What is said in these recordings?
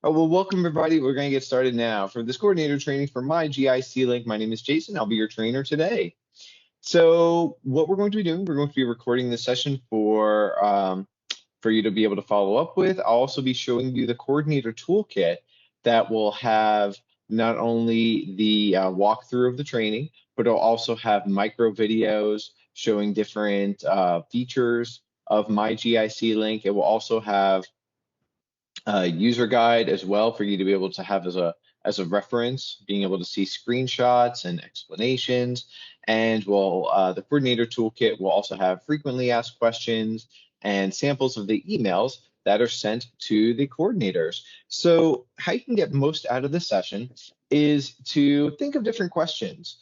Oh, well, welcome everybody. We're going to get started now. For this coordinator training for my GIC link, my name is Jason. I'll be your trainer today. So what we're going to be doing, we're going to be recording this session for you to be able to follow up with. I'll also be showing you the coordinator toolkit that will have not only the walkthrough of the training, but it'll also have micro videos showing different features of my GIC link. It will also have user guide as well for you to be able to have as a reference, being able to see screenshots and explanations. And the coordinator toolkit will also have frequently asked questions and samples of the emails that are sent to the coordinators. So how you can get most out of this session is to think of different questions.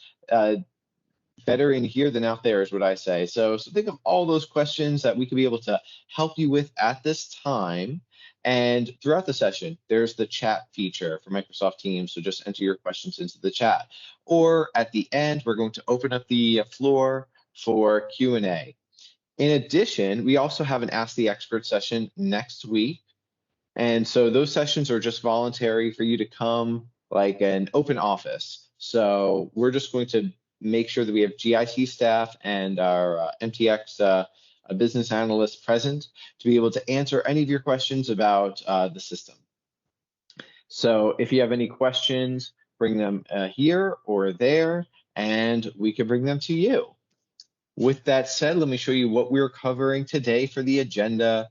Better in here than out there is what I say. So think of all those questions that we could be able to help you with at this time. And throughout the session, there's the chat feature for Microsoft Teams. So just enter your questions into the chat. Or at the end, we're going to open up the floor for Q&A. In addition, we also have an Ask the Expert session next week. And so those sessions are just voluntary for you to come like an open office. So we're just going to make sure that we have GIC staff and our MTX business analysts present to be able to answer any of your questions about the system. So if you have any questions, bring them here or there, and we can bring them to you. With that said, let me show you what we're covering today for the agenda.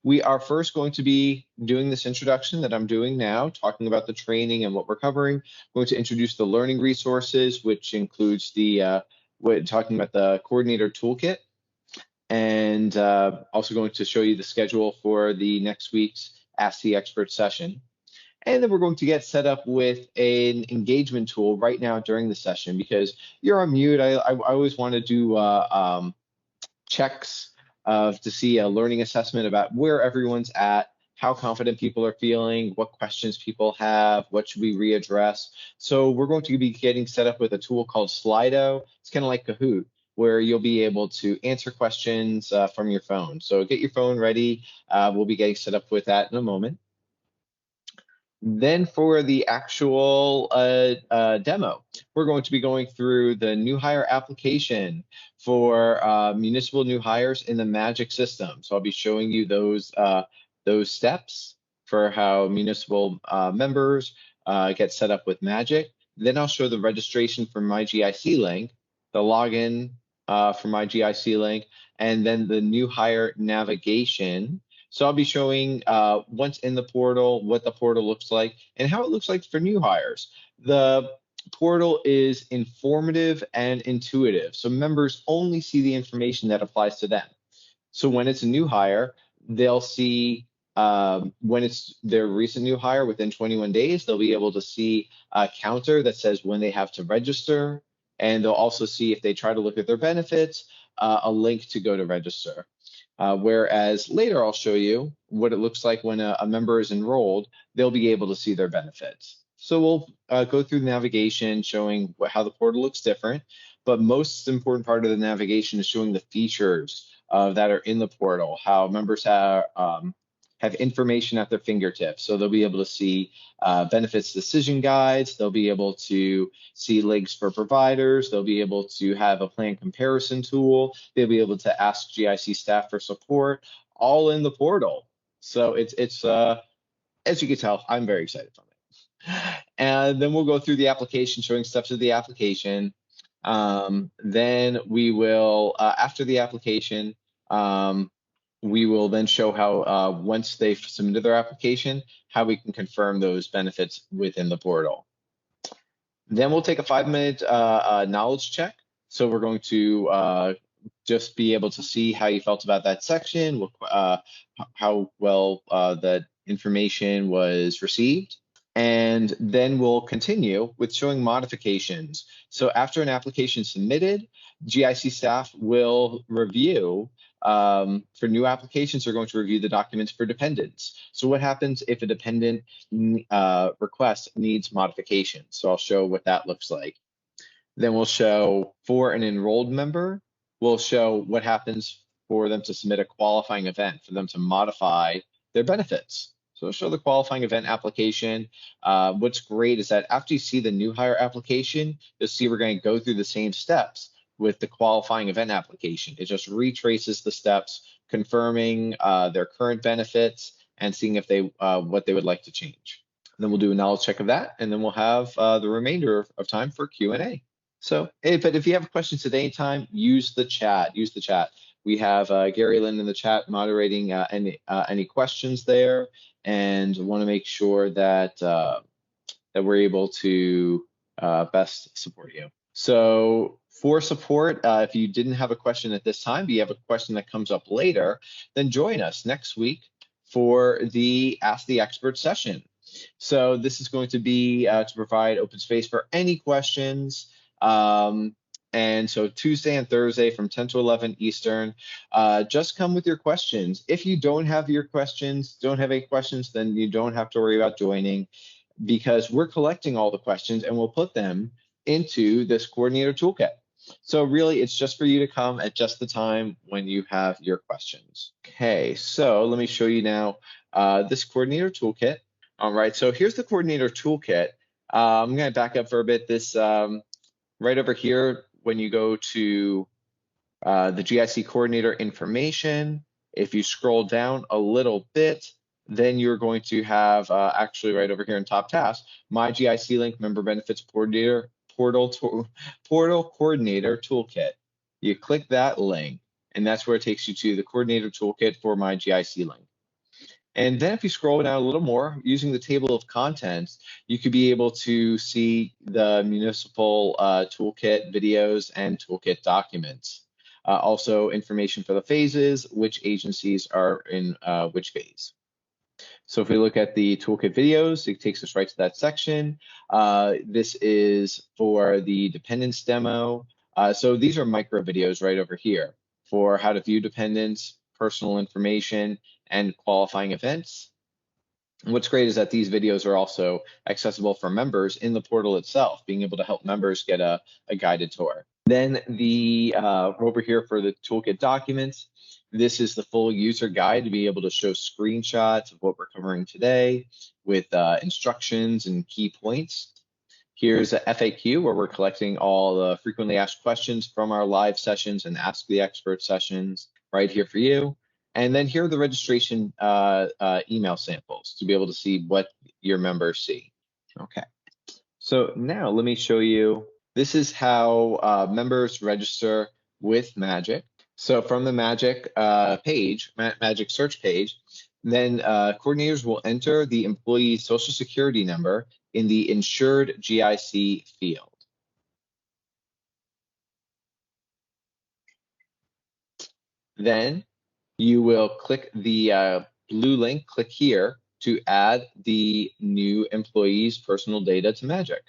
We are first going to be doing this introduction that I'm doing now, talking about the training and what we're covering. I'm going to introduce the learning resources, which includes talking about the coordinator toolkit, and also going to show you the schedule for the next week's Ask the Expert session. And then we're going to get set up with an engagement tool right now during the session because you're on mute. I always want to do checks to see a learning assessment about where everyone's at, how confident people are feeling, what questions people have, what should we readdress. So we're going to be getting set up with a tool called Slido. It's kind of like Kahoot, where you'll be able to answer questions from your phone. So get your phone ready. We'll be getting set up with that in a moment. Then for the actual demo, we're going to be going through the new hire application for municipal new hires in the Magic system. So I'll be showing you those steps for how municipal members get set up with Magic. Then I'll show the registration for my GIC link, the login for my GIC link, and then the new hire navigation. So I'll be showing once in the portal, what the portal looks like and how it looks like for new hires. The portal is informative and intuitive. So members only see the information that applies to them. So when it's a new hire, they'll see when it's their recent new hire within 21 days, they'll be able to see a counter that says when they have to register. And they'll also see if they try to look at their benefits, a link to go to register. Whereas later I'll show you what it looks like when a member is enrolled, they'll be able to see their benefits. So we'll go through the navigation showing how the portal looks different, but most important part of the navigation is showing the features that are in the portal, how members have information at their fingertips. So they'll be able to see benefits decision guides. They'll be able to see links for providers. They'll be able to have a plan comparison tool. They'll be able to ask GIC staff for support, all in the portal. So it's as you can tell, I'm very excited from it. And then we'll go through the application, showing steps of the application. Then we will, after the application, we will then show how once they've submitted their application, how we can confirm those benefits within the portal. Then we'll take a 5-minute knowledge check. So we're going to just be able to see how you felt about that section, how well that information was received. And then we'll continue with showing modifications. So after an application submitted, GIC staff will review. For new applications, they're going to review the documents for dependents. So what happens if a dependent request needs modification? So I'll show what that looks like. Then we'll show for an enrolled member, we'll show what happens for them to submit a qualifying event, for them to modify their benefits. So it'll show the qualifying event application. What's great is that after you see the new hire application, you'll see we're going to go through the same steps with the qualifying event application. It just retraces the steps, confirming their current benefits and seeing if they what they would like to change. And then we'll do a knowledge check of that, and then we'll have the remainder of time for Q&A. So, but if you have questions at any time, use the chat. Use the chat. We have Gary Lynn in the chat moderating any questions there, and want to make sure that that we're able to best support you. So for support, if you didn't have a question at this time, but you have a question that comes up later, then join us next week for the Ask the Expert session. So this is going to be to provide open space for any questions. And so Tuesday and Thursday from 10 to 11 Eastern, just come with your questions. If you don't have your questions, don't have any questions, then you don't have to worry about joining, because we're collecting all the questions and we'll put them into this coordinator toolkit. So really, it's just for you to come at just the time when you have your questions. Okay, so let me show you now this coordinator toolkit. All right, so here's the coordinator toolkit. I'm going to back up for a bit. This right over here, when you go to the GIC coordinator information, if you scroll down a little bit, then you're going to have actually right over here in top task, My GIC Link Member Benefits Portal Coordinator Toolkit. You click that link, and that's where it takes you to the coordinator toolkit for My GIC Link. And then if you scroll down a little more, using the table of contents, you could be able to see the municipal toolkit videos and toolkit documents. Also information for the phases, which agencies are in which phase. So if we look at the toolkit videos, it takes us right to that section. This is for the dependence demo. So these are micro videos right over here for how to view dependents, personal information, and qualifying events. And what's great is that these videos are also accessible for members in the portal itself, being able to help members get a guided tour. Then the over here for the toolkit documents, this is the full user guide to be able to show screenshots of what we're covering today with instructions and key points. Here's a FAQ where we're collecting all the frequently asked questions from our live sessions and Ask the Expert sessions right here for you. And then here are the registration email samples to be able to see what your members see. Okay, so now let me show you, this is how members register with Magic. So from the Magic page, Magic search page, then coordinators will enter the employee's social security number in the insured GIC field. Then you will click the blue link, click here to add the new employee's personal data to Magic.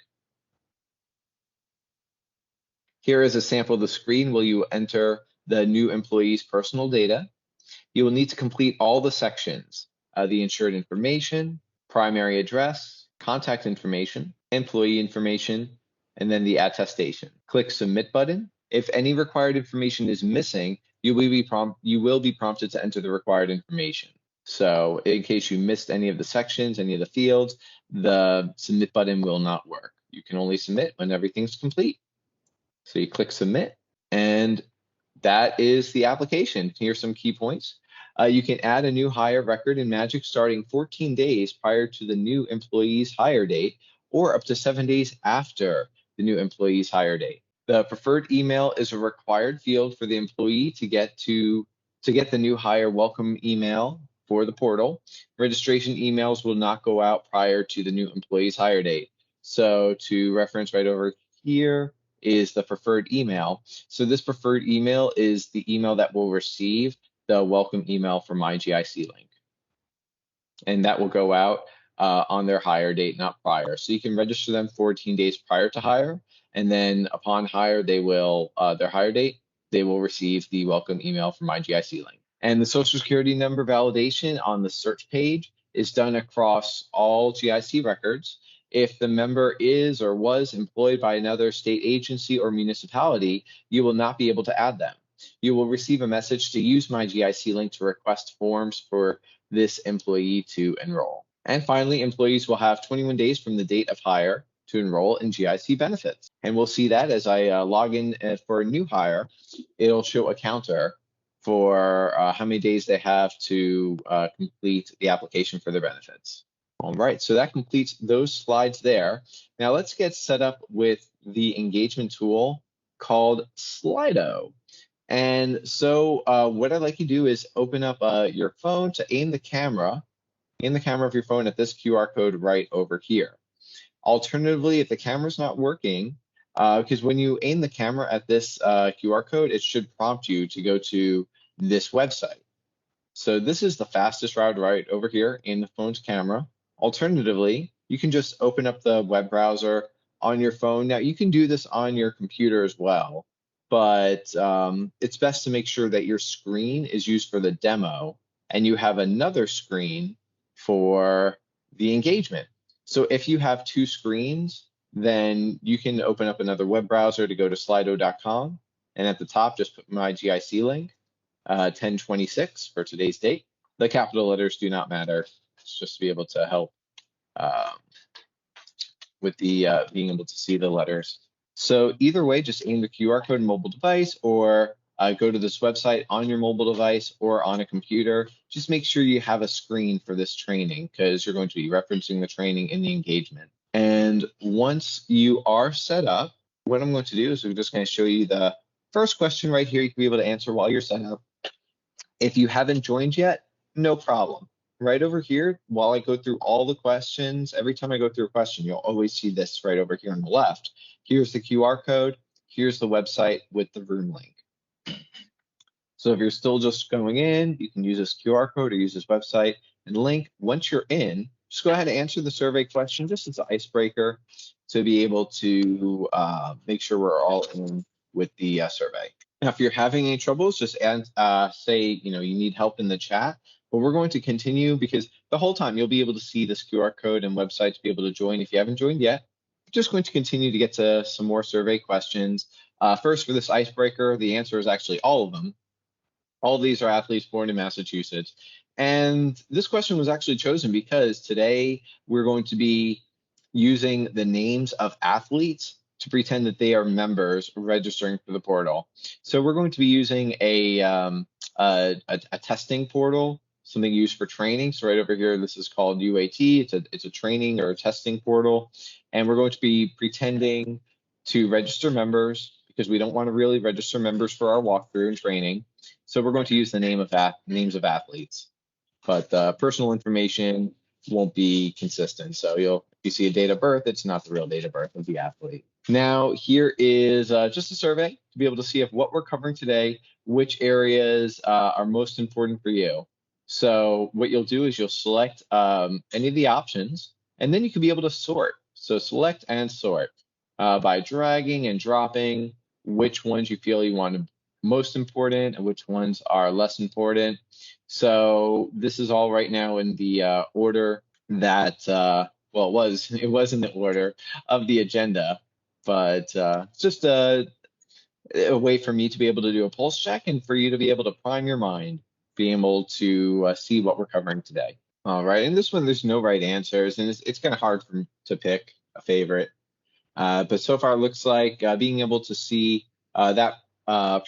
Here is a sample of the screen where you enter the new employee's personal data. You will need to complete all the sections, the insured information, primary address, contact information, employee information, and then the attestation. Click Submit button. If any required information is missing, you will be prompted to enter the required information. So in case you missed any of the sections, any of the fields, the Submit button will not work. You can only submit when everything's complete. So you click Submit, and that is the application. Here's some key points. You can add a new hire record in Magic starting 14 days prior to the new employee's hire date, or up to 7 days after the new employee's hire date. The preferred email is a required field for the employee to get the new hire welcome email for the portal. Registration emails will not go out prior to the new employee's hire date. So to reference right over here is the preferred email. So this preferred email is the email that will receive the welcome email from My GIC Link. And that will go out on their hire date, not prior. So you can register them 14 days prior to hire, and then upon hire, they will their hire date, they will receive the welcome email from My GIC Link. And the social security number validation on the search page is done across all GIC records. If the member is or was employed by another state agency or municipality, you will not be able to add them. You will receive a message to use My GIC Link to request forms for this employee to enroll. And finally, employees will have 21 days from the date of hire to enroll in GIC benefits. And we'll see that as I log in for a new hire, it'll show a counter for how many days they have to complete the application for their benefits. All right, so that completes those slides there. Now let's get set up with the engagement tool called Slido. And so what I'd like you to do is open up your phone to aim the camera of your phone at this QR code right over here. Alternatively, if the camera's not working, because when you aim the camera at this QR code, it should prompt you to go to this website. So this is the fastest route right over here in the phone's camera. Alternatively, you can just open up the web browser on your phone. Now, you can do this on your computer as well, but it's best to make sure that your screen is used for the demo and you have another screen for the engagement. So if you have two screens, then you can open up another web browser to go to slido.com. And at the top, just put my GIC link, 1026 for today's date. The capital letters do not matter. It's just to be able to help with the being able to see the letters. So either way, just aim the QR code on mobile device or go to this website on your mobile device or on a computer. Just make sure you have a screen for this training because you're going to be referencing the training in the engagement. And once you are set up, what I'm going to do is we're just going to show you the first question right here. You can be able to answer while you're set up. If you haven't joined yet, no problem. Right over here, while I go through all the questions, every time I go through a question, you'll always see this right over here on the left. Here's the QR code. Here's the website with the room link. So if you're still just going in, you can use this QR code or use this website and link. Once you're in, just go ahead and answer the survey question just as an icebreaker to be able to make sure we're all in with the survey. Now, if you're having any troubles, just say you need help in the chat. But we're going to continue because the whole time you'll be able to see this QR code and website to be able to join. If you haven't joined yet, we're just going to continue to get to some more survey questions. First, for this icebreaker, the answer is actually all of them. All of these are athletes born in Massachusetts. And this question was actually chosen because today we're going to be using the names of athletes to pretend that they are members registering for the portal. So we're going to be using a testing portal, something used for training. So right over here, this is called UAT. It's a training or a testing portal. And we're going to be pretending to register members because we don't want to really register members for our walkthrough and training. So we're going to use the names of athletes, but personal information won't be consistent. So if you see a date of birth, it's not the real date of birth of the athlete. Now, here is just a survey to be able to see if what we're covering today, which areas are most important for you. So what you'll do is you'll select any of the options, and then you can be able to sort. So select and sort by dragging and dropping which ones you feel you want to most important and which ones are less important. So this is all right now in the order that, well, it was in the order of the agenda, but it's just a way for me to be able to do a pulse check and for you to be able to prime your mind, being able to see what we're covering today. All right, and this one, there's no right answers, and it's kind of hard to pick a favorite. But so far, it looks like being able to see that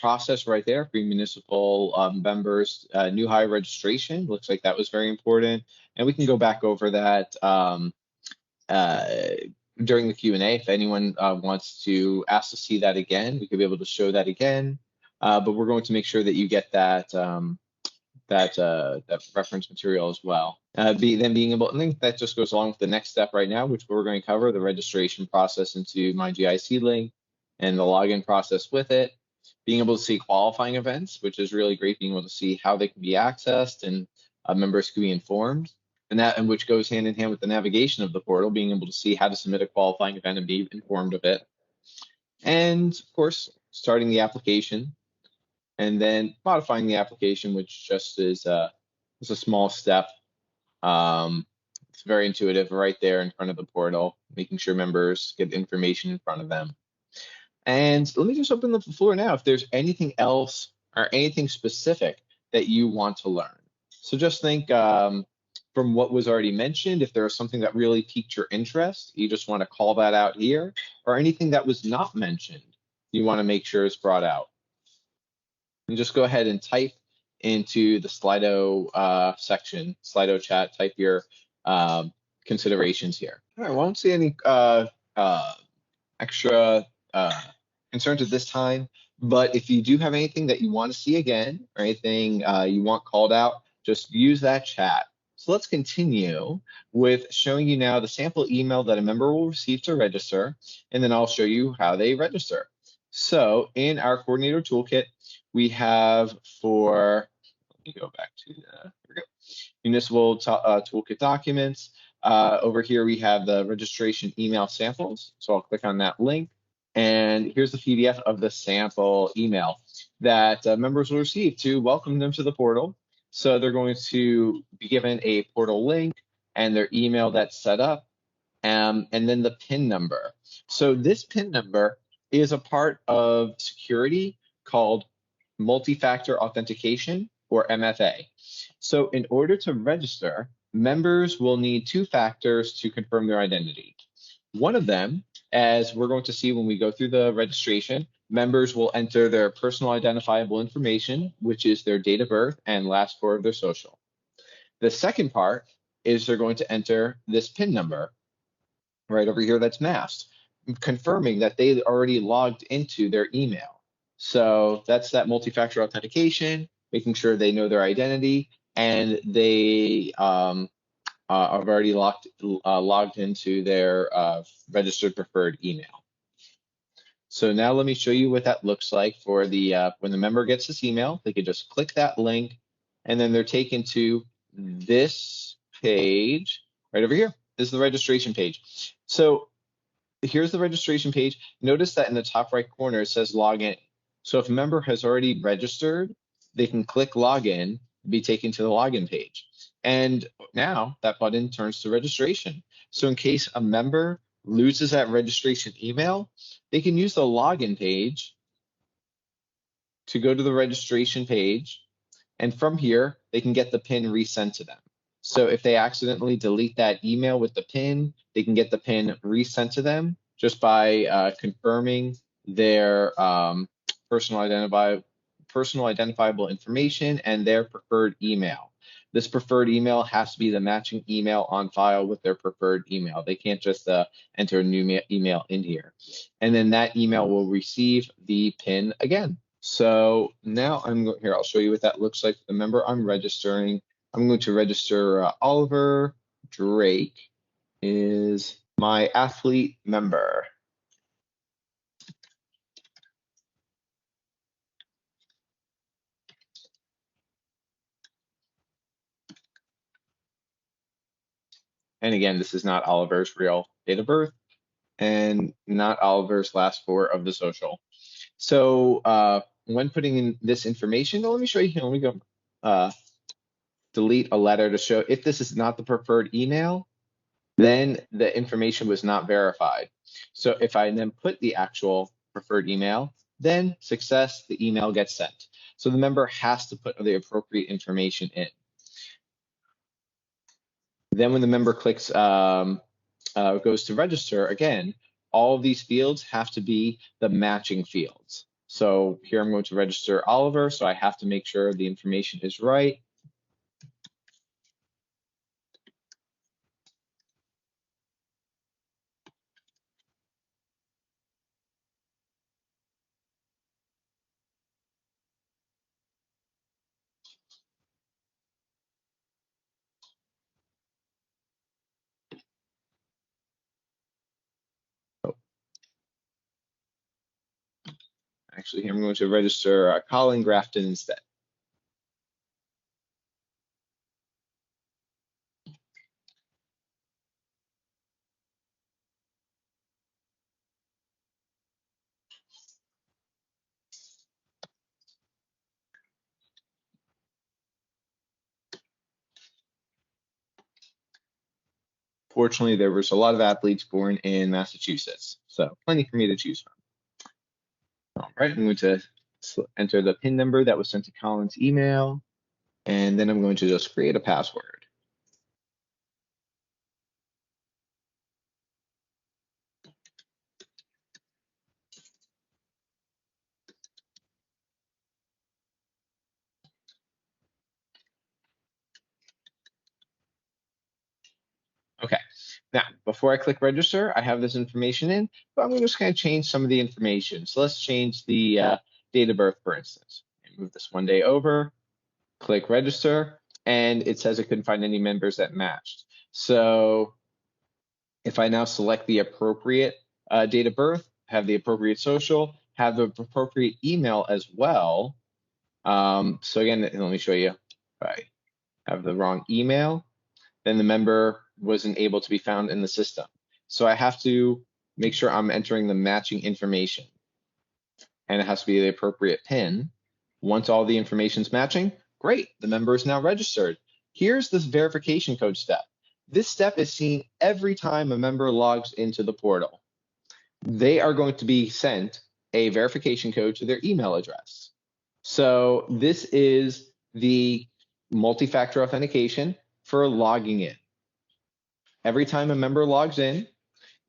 process right there for municipal members, new hire registration. Looks like that was very important. And we can go back over that during the Q&A. If anyone wants to ask to see that again, we could be able to show that again. But we're going to make sure that you get that that reference material as well. Then being able, I think that just goes along with the next step right now, which we're going to cover, the registration process into my GIC link and the login process with it. Being able to see qualifying events, which is really great, being able to see how they can be accessed and members can be informed. And which goes hand in hand with the navigation of the portal, being able to see how to submit a qualifying event and be informed of it. And of course, starting the application and then modifying the application, which just is a small step. It's very intuitive right there in front of the portal, making sure members get information in front of them. And let me just open up the floor now if there's anything else or anything specific that you want to learn. So just think from what was already mentioned, if there was something that really piqued your interest, you just want to call that out here, or anything that was not mentioned, you want to make sure is brought out. And just go ahead and type into the Slido section, Slido chat, type your considerations here. All right, I won't see any extra concerns at this time, but if you do have anything that you want to see again or anything you want called out, just use that chat. So let's continue with showing you now the sample email that a member will receive to register, and then I'll show you how they register. So in our coordinator toolkit, we have for, let me go back to here we go, municipal toolkit documents. Over here, we have the registration email samples. So I'll click on that link. And here's the PDF of the sample email that members will receive to welcome them to the portal. So they're going to be given a portal link and their email that's set up, and then the PIN number. So this PIN number is a part of security called multi-factor authentication, or MFA. So in order to register, members will need two factors to confirm their identity. One of them, as we're going to see when we go through the registration, members will enter their personal identifiable information, which is their date of birth and last four of their social. The second part is they're going to enter this PIN number right over here that's masked, confirming that they already logged into their email. So that's that multi-factor authentication, making sure they know their identity and they have already logged into their registered preferred email. So now let me show you what that looks like for the when the member gets this email. They could just click that link, and then they're taken to this page right over here. This is the registration page. So here's the registration page. Notice that in the top right corner it says login. So if a member has already registered, they can click login, be taken to the login page. And now that button turns to registration. So in case a member loses that registration email, they can use the login page to go to the registration page. And from here, they can get the PIN resent to them. So if they accidentally delete that email with the PIN, they can get the PIN resent to them just by confirming their personal identifiable information and their preferred email. This preferred email has to be the matching email on file with their preferred email. They can't just enter a new email in here. And then that email will receive the PIN again. So now I'll show you what that looks like for the member I'm registering. I'm going to register Oliver Drake is my athlete member. And again, this is not Oliver's real date of birth and not Oliver's last four of the social. So when putting in this information, let me show you here. Let me go delete a letter to show if this is not the preferred email, then the information was not verified. So if I then put the actual preferred email, then success, the email gets sent. So the member has to put the appropriate information in. Then when the member clicks, goes to register, again, all of these fields have to be the matching fields. So here I'm going to register Oliver, so I have to make sure the information is right. Actually, here I'm going to register Colin Grafton instead. Fortunately, there was a lot of athletes born in Massachusetts, so plenty for me to choose from. All right, I'm going to enter the PIN number that was sent to Colin's email. And then I'm going to just create a password. Okay, now before I click register, I have this information in, but I'm just going to change some of the information. So let's change the date of birth, for instance. Move this one day over, click register, and it says it couldn't find any members that matched. So if I now select the appropriate date of birth, have the appropriate social, have the appropriate email as well. So again, let me show you. If I have the wrong email, then the member wasn't able to be found in the system. So I have to make sure I'm entering the matching information, and it has to be the appropriate PIN. Once all the information's matching, great, the member is now registered. Here's this verification code step. This step is seen every time a member logs into the portal. They are going to be sent a verification code to their email address. So this is the multi-factor authentication for logging in. Every time a member logs in,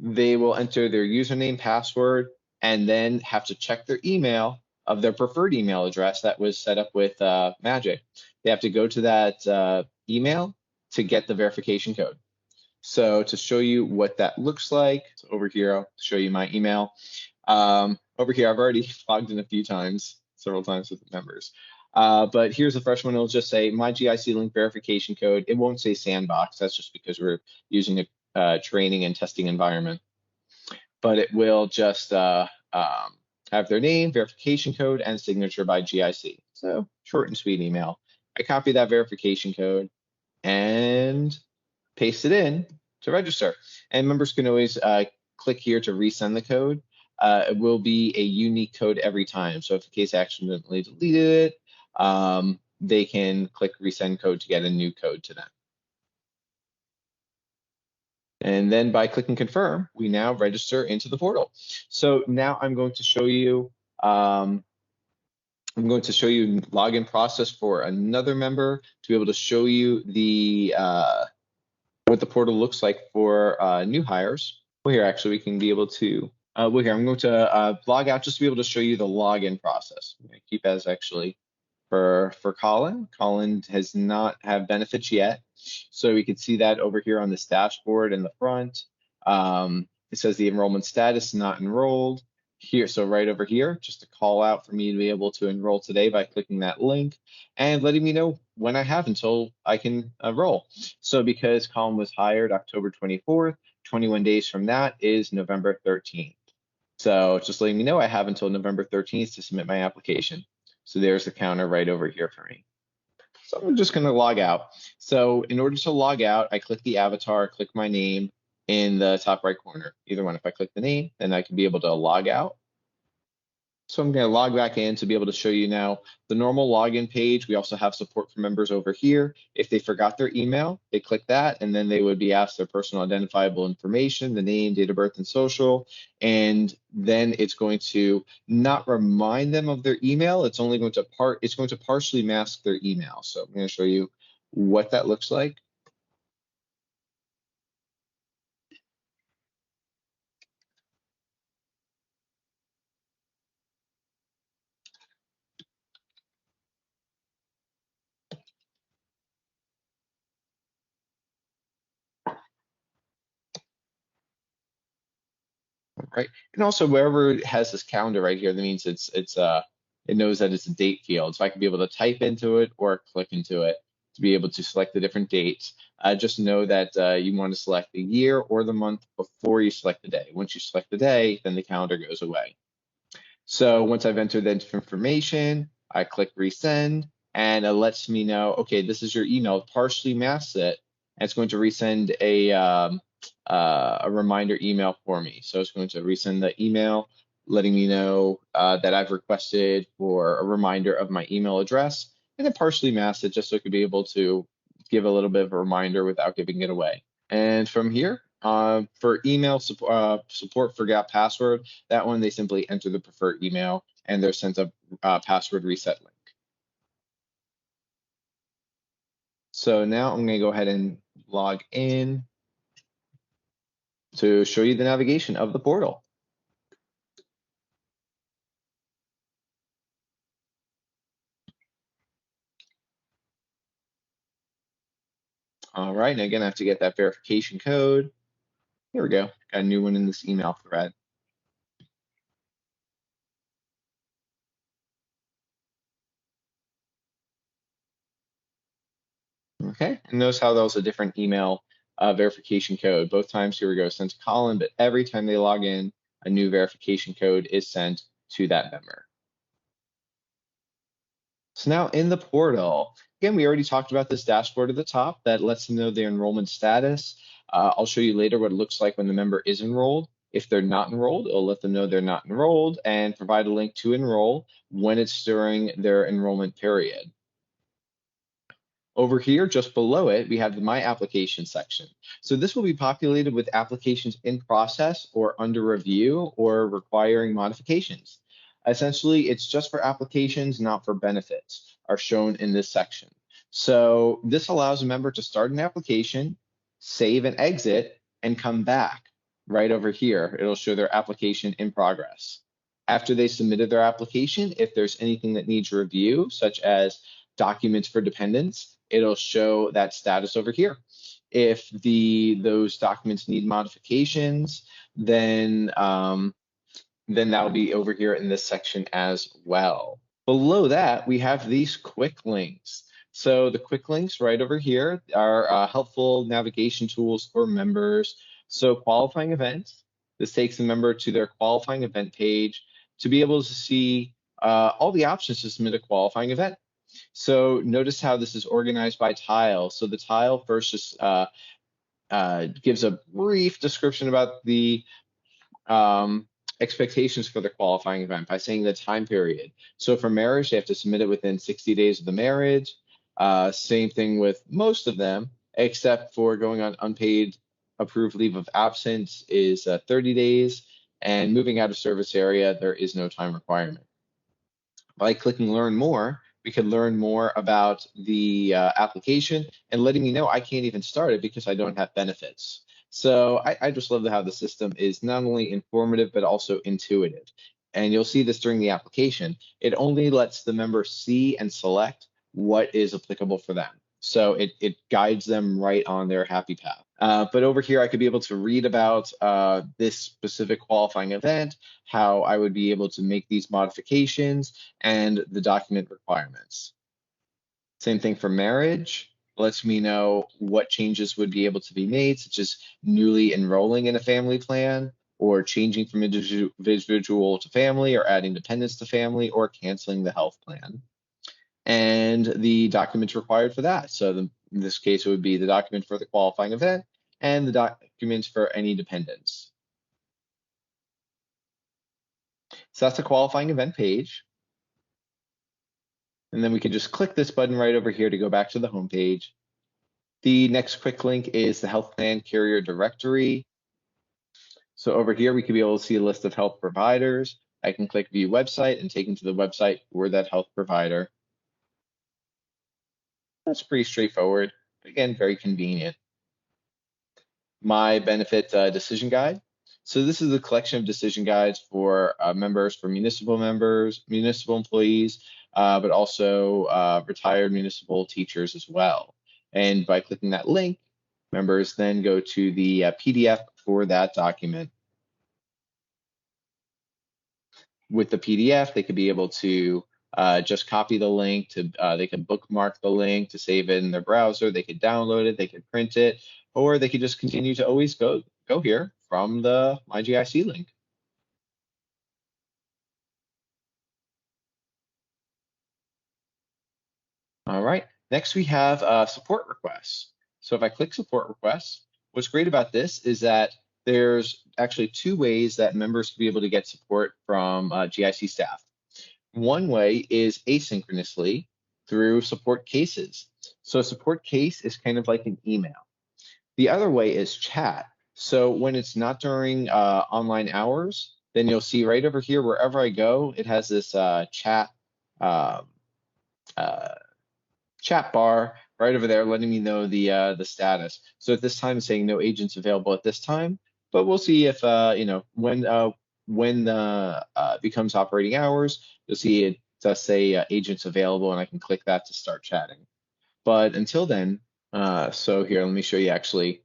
they will enter their username, password, and then have to check their email of their preferred email address that was set up with Magic. They have to go to that email to get the verification code. So to show you what that looks like, so over here, I'll show you my email. Over here, I've already logged in a few times, several times with members. But here's the first one. It'll just say my GIC link verification code. It won't say sandbox. That's just because we're using a training and testing environment. But it will just have their name, verification code, and signature by GIC. So short and sweet email. I copy that verification code and paste it in to register. And members can always click here to resend the code. It will be a unique code every time. So if in case I accidentally deleted it, they can click resend code to get a new code to them. And then by clicking confirm, we now register into the portal. So now I'm going to show you login process for another member to be able to show you the what the portal looks like for new hires. Well, here actually we can be able to. Well, here I'm going to log out just to be able to show you the login process. I'm going to keep as actually for Colin. Colin has not have benefits yet, so we can see that over here on this dashboard in the front. It says the enrollment status not enrolled here. So right over here, just a call out for me to be able to enroll today by clicking that link and letting me know when I have until I can enroll. So because Colin was hired October 24th, 21 days from that is November 13th. So just letting me know I have until November 13th to submit my application. So there's the counter right over here for me. So I'm just going to log out. So in order to log out, I click the avatar, click my name in the top right corner. Either one. If I click the name, then I can be able to log out. So I'm going to log back in to be able to show you now the normal login page. We also have support for members over here. If they forgot their email, they click that, and then they would be asked their personal identifiable information, the name, date of birth, and social. And then it's going to not remind them of their email. It's only going to partially mask their email. So I'm going to show you what that looks like. Right? And also wherever it has this calendar right here, that means it knows that it's a date field. So I can be able to type into it or click into it to be able to select the different dates. Just know that you want to select the year or the month before you select the day. Once you select the day, then the calendar goes away. So once I've entered that information, I click resend and it lets me know, okay, this is your email, partially masks it, and it's going to resend a reminder email for me. So it's going to resend the email letting me know that I've requested for a reminder of my email address, and then partially mask it just so it could be able to give a little bit of a reminder without giving it away. And from here, for email support forgot password, that one they simply enter the preferred email and they're sent a password reset link. So now I'm going to go ahead and log in to show you the navigation of the portal. All right, and again, I have to get that verification code. Here we go. Got a new one in this email thread. Okay, and notice how that was a different email verification code. Both times, here we go, sent to Colin, but every time they log in, a new verification code is sent to that member. So now in the portal, again, we already talked about this dashboard at the top that lets them know their enrollment status. I'll show you later what it looks like when the member is enrolled. If they're not enrolled, it'll let them know they're not enrolled and provide a link to enroll when it's during their enrollment period. Over here, just below it, we have the My Application section. So this will be populated with applications in process or under review or requiring modifications. Essentially, it's just for applications, not for benefits, are shown in this section. So this allows a member to start an application, save and exit, and come back right over here. It'll show their application in progress. After they submitted their application, if there's anything that needs review, such as documents for dependents, it'll show that status over here. If those documents need modifications, then that'll be over here in this section as well. Below that, we have these quick links. So the quick links right over here are helpful navigation tools for members. So qualifying events, this takes the member to their qualifying event page to be able to see all the options to submit a qualifying event. So notice how this is organized by tile. So the tile first just gives a brief description about the expectations for the qualifying event by saying the time period. So for marriage, they have to submit it within 60 days of the marriage. Same thing with most of them, except for going on unpaid approved leave of absence is 30 days, and moving out of service area, there is no time requirement. By clicking Learn More, we can learn more about the application and letting me know I can't even start it because I don't have benefits. So I just love how the system is not only informative, but also intuitive. And you'll see this during the application. It only lets the member see and select what is applicable for them. So it guides them right on their happy path. But over here, I could be able to read about this specific qualifying event, how I would be able to make these modifications, and the document requirements. Same thing for marriage. Lets me know what changes would be able to be made, such as newly enrolling in a family plan, or changing from individual to family, or adding dependents to family, or canceling the health plan. And the documents required for that. So in this case, it would be the document for the qualifying event and the documents for any dependents. So that's the qualifying event page. And then we can just click this button right over here to go back to the home page. The next quick link is the health plan carrier directory. So over here, we could be able to see a list of health providers. I can click view website and take them to the website for that health provider. That's pretty straightforward. Again, very convenient. My benefit decision guide. So this is a collection of decision guides for members, for municipal members, municipal employees, but also retired municipal teachers as well. And by clicking that link, members then go to the PDF for that document. With the PDF, they could be able to just copy the link to, they can bookmark the link to save it in their browser. They could download it, they could print it, or they could just continue to always go here from the MyGIC link. All right, next we have support requests. So if I click support requests, what's great about this is that there's actually two ways that members can be able to get support from GIC staff. One way is asynchronously through support cases. So a support case is kind of like an email. The other way is chat. So when it's not during online hours, then you'll see right over here, wherever I go, it has this chat bar right over there, letting me know the status. So at this time, it's saying no agents available at this time, but we'll see if when becomes operating hours, you'll see it does say agents available, and I can click that to start chatting. But until then, so here, let me show you actually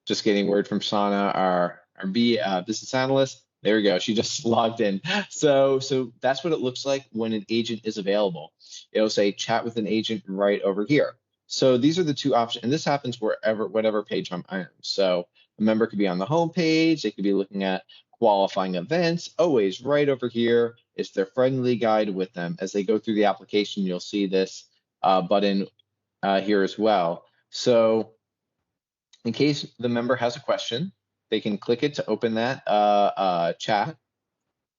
just getting word from Sana, our business analyst. There we go. She just logged in. So that's what it looks like when an agent is available. It'll say chat with an agent right over here. So these are the two options, and this happens whatever page I'm on. So a member could be on the home page. They could be looking at qualifying events. Always right over here is their friendly guide with them. As they go through the application, you'll see this button here as well. So in case the member has a question, they can click it to open that chat.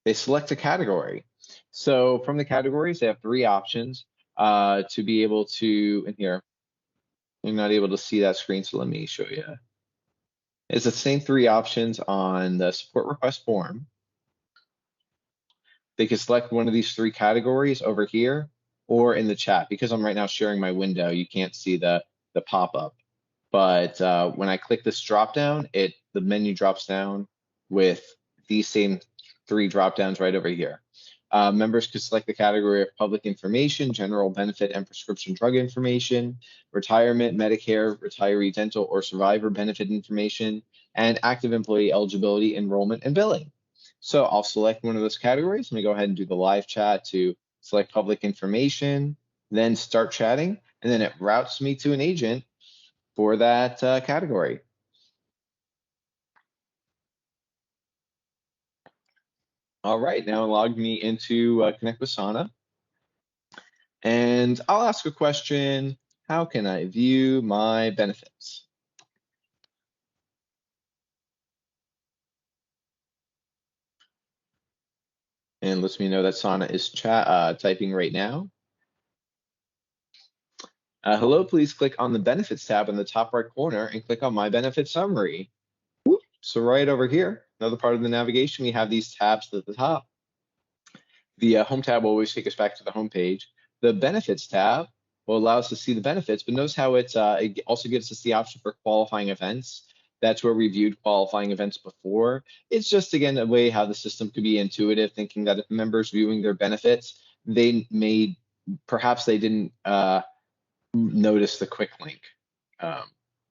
They select a category. So from the categories, they have three options to be able to, and here, you're not able to see that screen, so let me show you. It's the same three options on the support request form. They can select one of these three categories over here or in the chat. Because I'm right now sharing my window, you can't see the pop-up. But when I click this drop down, the menu drops down with these same three drop downs right over here. Members could select the category of public information, general benefit and prescription drug information, retirement, Medicare, retiree dental or survivor benefit information, and active employee eligibility, enrollment, and billing. So I'll select one of those categories. Let me go ahead and do the live chat to select public information, then start chatting, and then it routes me to an agent for that category. All right, now log me into Connect with Sana. And I'll ask a question. How can I view my benefits? And lets me know that Sana is typing right now. Hello, please click on the Benefits tab in the top right corner and click on My Benefit Summary. Whoop. So right over here, another part of the navigation, we have these tabs at the top. The Home tab will always take us back to the home page. The Benefits tab will allow us to see the benefits, but notice how it also gives us the option for qualifying events. That's where we viewed qualifying events before. It's just, again, a way how the system could be intuitive, thinking that if members viewing their benefits, perhaps they didn't notice the quick link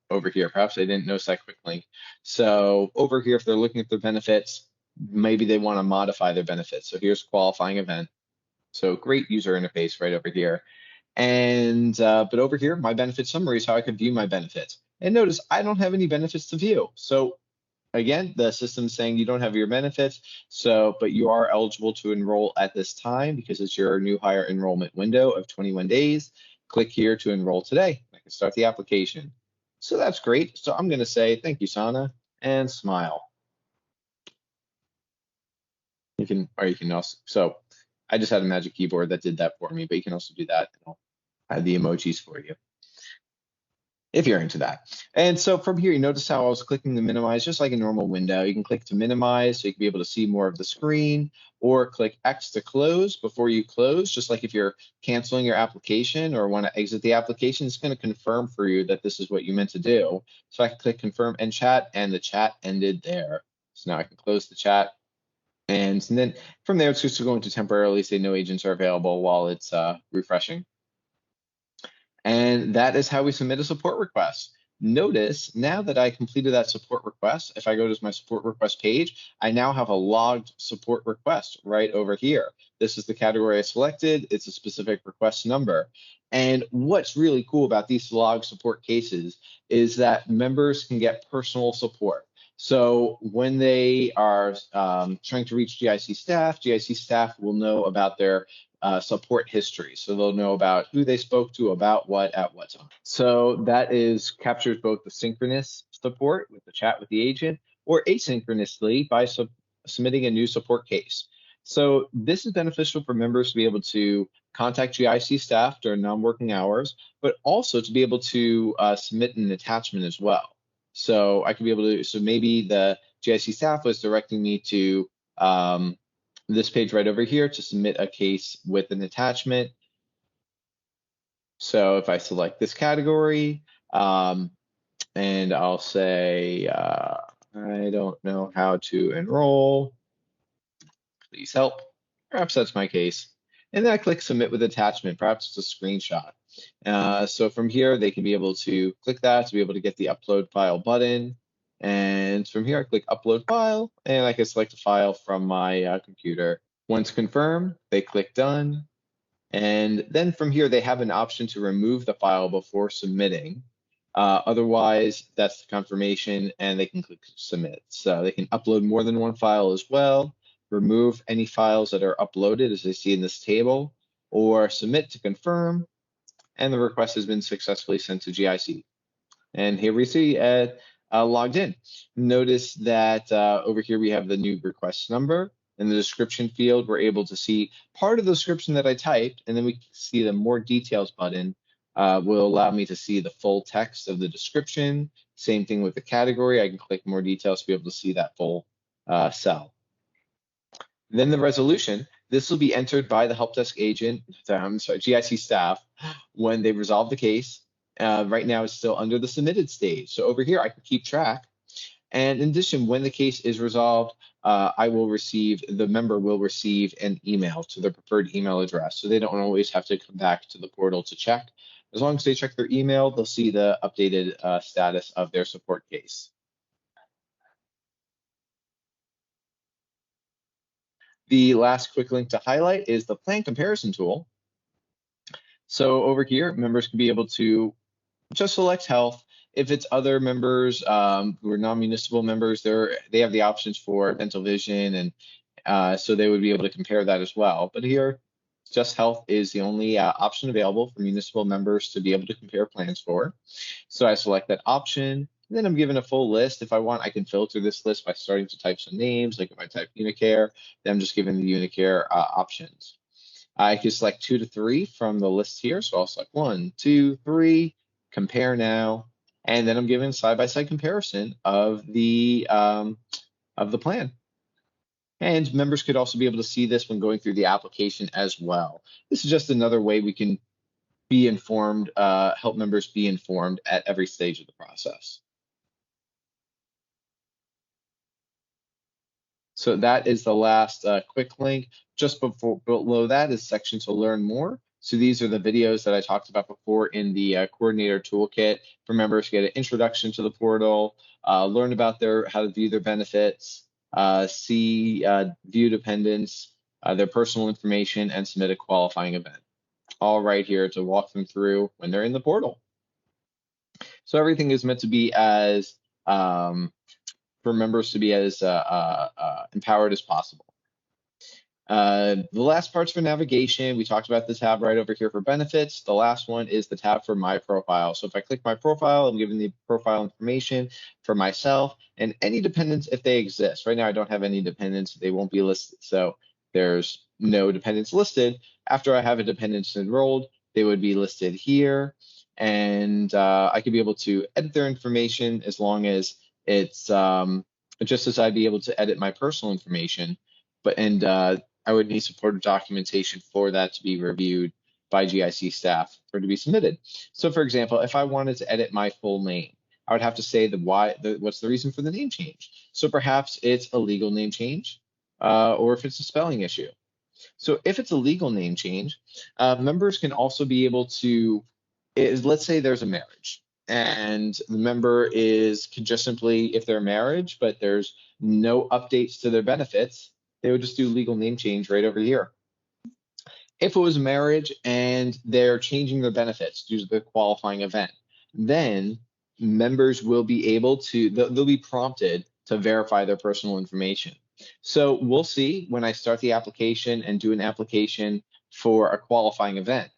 over here. Perhaps they didn't notice that quick link. So over here, if they're looking at their benefits, maybe they want to modify their benefits. So here's qualifying event. So great user interface right over here. And but over here, my benefit summary is how I could view my benefits. And notice I don't have any benefits to view. So again, the system's saying you don't have your benefits, but you are eligible to enroll at this time because it's your new hire enrollment window of 21 days. Click here to enroll today. I can start the application. So that's great. So I'm going to say thank you, Sana, and smile. You can also, so I just had a magic keyboard that did that for me, but you can also do that. I'll add the emojis for you if you're into that. And so from here, you notice how I was clicking to minimize, just like a normal window. You can click to minimize so you can be able to see more of the screen, or click X to close before you close, just like if you're canceling your application or want to exit the application, it's going to confirm for you that this is what you meant to do. So I can click confirm end chat, and the chat ended there. So now I can close the chat. And then from there, it's just going to temporarily say no agents are available while it's refreshing. And that is how we submit a support request. Notice now that I completed that support request, if I go to my support request page, I now have a logged support request right over here. This is the category I selected. It's a specific request number. And what's really cool about these log support cases is that members can get personal support. So when they are trying to reach GIC staff will know about their support history. So they'll know about who they spoke to, about what, at what time. So that captures both the synchronous support with the chat with the agent, or asynchronously by submitting a new support case. So this is beneficial for members to be able to contact GIC staff during non-working hours, but also to be able to submit an attachment as well. So I could be able to, so maybe the GIC staff was directing me to this page right over here to submit a case with an attachment. So if I select this category, and I'll say, I don't know how to enroll, please help. Perhaps that's my case. And then I click submit with attachment. Perhaps it's a screenshot. So from here, they can be able to click that to be able to get the upload file button. And from here, I click upload file, and I can select a file from my computer. Once confirmed, they click done. And then from here, they have an option to remove the file before submitting. Otherwise, that's the confirmation, and they can click submit. So they can upload more than one file as well, remove any files that are uploaded as they see in this table, or submit to confirm, and the request has been successfully sent to GIC. And here we see logged in. Notice that over here we have the new request number. In the description field, we're able to see part of the description that I typed, and then we see the more details button will allow me to see the full text of the description. Same thing with the category. I can click more details to be able to see that full cell. Then the resolution. This will be entered by the help desk agent, GIC staff, when they resolve the case. Right now, it's still under the submitted stage. So over here, I can keep track. And in addition, when the case is resolved, the member will receive an email to their preferred email address. So they don't always have to come back to the portal to check. As long as they check their email, they'll see the updated status of their support case. The last quick link to highlight is the plan comparison tool. So over here, members can be able to just select health. If it's other members who are non-municipal members, they have the options for dental vision, and so they would be able to compare that as well. But here, just health is the only option available for municipal members to be able to compare plans for. So I select that option. And then I'm given a full list. If I want, I can filter this list by starting to type some names. Like if I type Unicare, then I'm just given the Unicare options. I can select 2 to 3 from the list here. So I'll select 1, 2, 3, compare now, and then I'm given side-by-side comparison of the plan. And members could also be able to see this when going through the application as well. This is just another way we can be informed, help members be informed at every stage of the process. So that is the last quick link. Just below that is section to learn more. So these are the videos that I talked about before in the coordinator toolkit for members to get an introduction to the portal, learn about how to view their benefits, view dependents, their personal information, and submit a qualifying event. All right here to walk them through when they're in the portal. So everything is meant to be as for members to be as empowered as possible. The last part's for navigation. We talked about the tab right over here for benefits. The last one is the tab for my profile. So if I click my profile, I'm given the profile information for myself and any dependents if they exist. Right now, I don't have any dependents. They won't be listed. So there's no dependents listed. After I have a dependents enrolled, they would be listed here. And I could be able to edit their information as long as it's just as I'd be able to edit my personal information. I would need supportive documentation for that to be reviewed by GIC staff or to be submitted. So for example, if I wanted to edit my full name, I would have to say what's the reason for the name change. So perhaps it's a legal name change or if it's a spelling issue. So if it's a legal name change, members can also be able to, let's say there's a marriage and the member can just simply, if they're marriage, but there's no updates to their benefits, they would just do legal name change right over here. If it was a marriage and they're changing their benefits due to the qualifying event, then members will be able to, they'll be prompted to verify their personal information. So we'll see when I start the application and do an application for a qualifying event.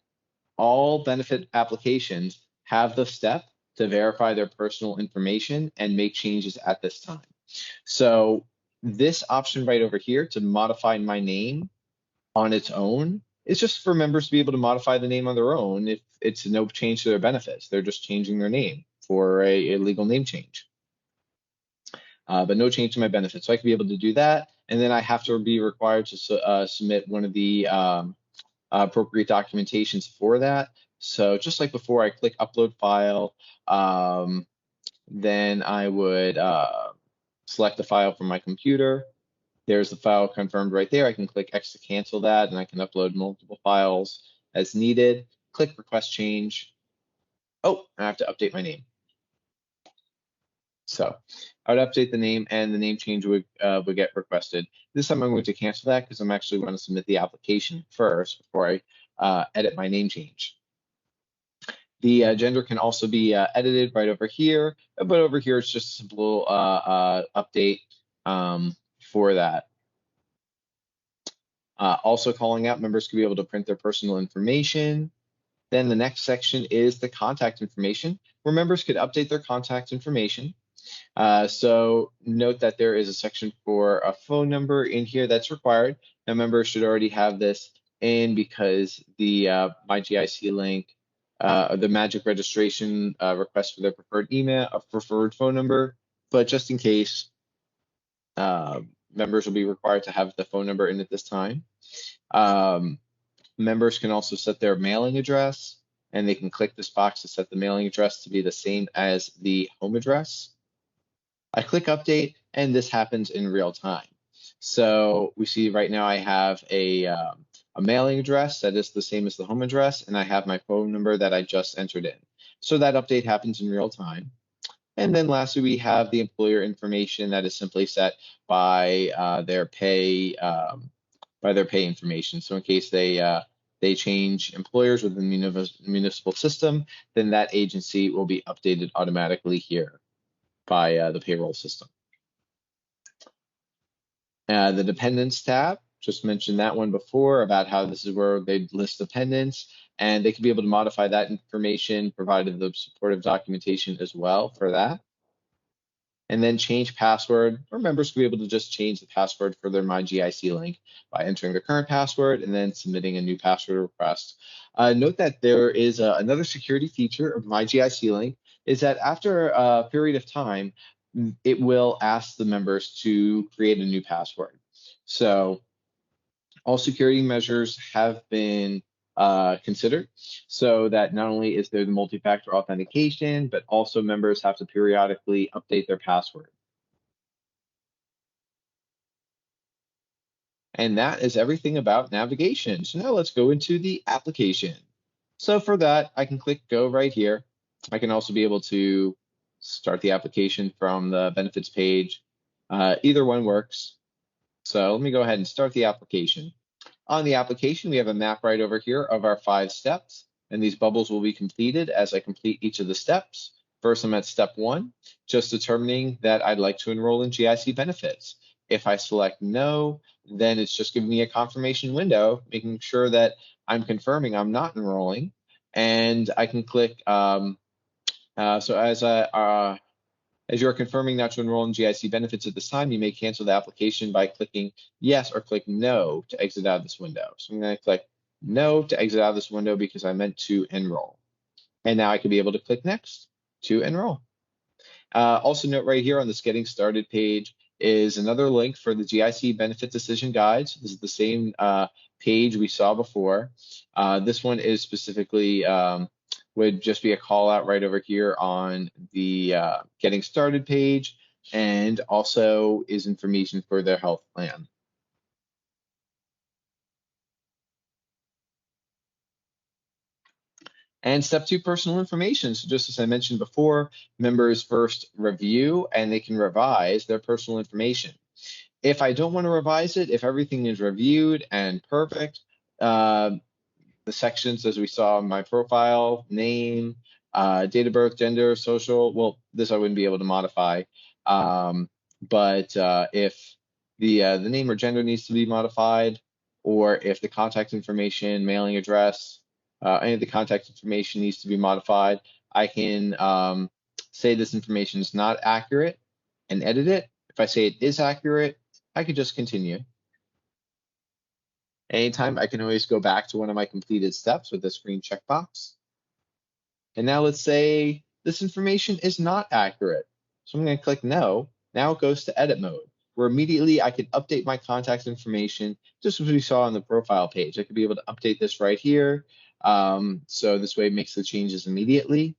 All benefit applications have the step to verify their personal information and make changes at this time. So this option right over here to modify my name on its own is just for members to be able to modify the name on their own if it's no change to their benefits. They're just changing their name for a legal name change. But no change to my benefits. So I can be able to do that. And then I have to be required to submit one of the appropriate documentations for that. So just like before, I click upload file. Then I would select the file from my computer. There's the file confirmed right there. I can click X to cancel that, and I can upload multiple files as needed. Click request change. Oh, I have to update my name. So I would update the name, and the name change would get requested. This time I'm going to cancel that because I'm actually going to submit the application first before I edit my name change. The gender can also be edited right over here, but over here it's just a simple update for that. Also calling out, members can be able to print their personal information. Then the next section is the contact information, where members could update their contact information. So note that there is a section for a phone number in here that's required. Now members should already have this in because the MyGIC link, the magic registration request for their preferred email, a preferred phone number. But just in case, members will be required to have the phone number in at this time. Members can also set their mailing address, and they can click this box to set the mailing address to be the same as the home address. I click update, and this happens in real time. So we see right now I have a mailing address that is the same as the home address, and I have my phone number that I just entered in. So that update happens in real time. And then lastly, we have the employer information that is simply set by their pay information. So in case they change employers within the municipal system, then that agency will be updated automatically here by the payroll system. The dependents tab, just mentioned that one before about how this is where they list dependents, and they can be able to modify that information provided the supportive documentation as well for that. And then change password, or members can be able to just change the password for their MyGIC link by entering the current password and then submitting a new password request. Note that there is another security feature of MyGIC link is that after a period of time, it will ask the members to create a new password. So all security measures have been considered so that not only is there the multi-factor authentication, but also members have to periodically update their password. And that is everything about navigation. So now let's go into the application. So for that, I can click go right here. I can also be able to start the application from the benefits page. Either one works. So let me go ahead and start the application. On the application, we have a map right over here of our 5 steps, and these bubbles will be completed as I complete each of the steps. First, I'm at step 1, just determining that I'd like to enroll in GIC benefits. If I select no, then it's just giving me a confirmation window, making sure that I'm confirming I'm not enrolling, and I can click, as you're confirming not to enroll in GIC benefits at this time, you may cancel the application by clicking yes or click no to exit out of this window. So I'm going to click no to exit out of this window because I meant to enroll. And now I can be able to click next to enroll. Also note right here on this getting started page is another link for the GIC benefit decision guides. This is the same page we saw before. This one is specifically would just be a call out right over here on the getting started page, and also is information for their health plan. And step 2, personal information. So just as I mentioned before, members first review and they can revise their personal information. If I don't want to revise it, if everything is reviewed and perfect, the sections as we saw in my profile, name, date of birth, gender, social, well, this I wouldn't be able to modify. But if the name or gender needs to be modified, or if the contact information, mailing address, any of the contact information needs to be modified, I can say this information is not accurate and edit it. If I say it is accurate, I could just continue. Anytime, I can always go back to one of my completed steps with this green checkbox. And now let's say this information is not accurate. So I'm going to click no. Now it goes to edit mode, where immediately I can update my contact information, just as we saw on the profile page. I could be able to update this right here. So this way it makes the changes immediately.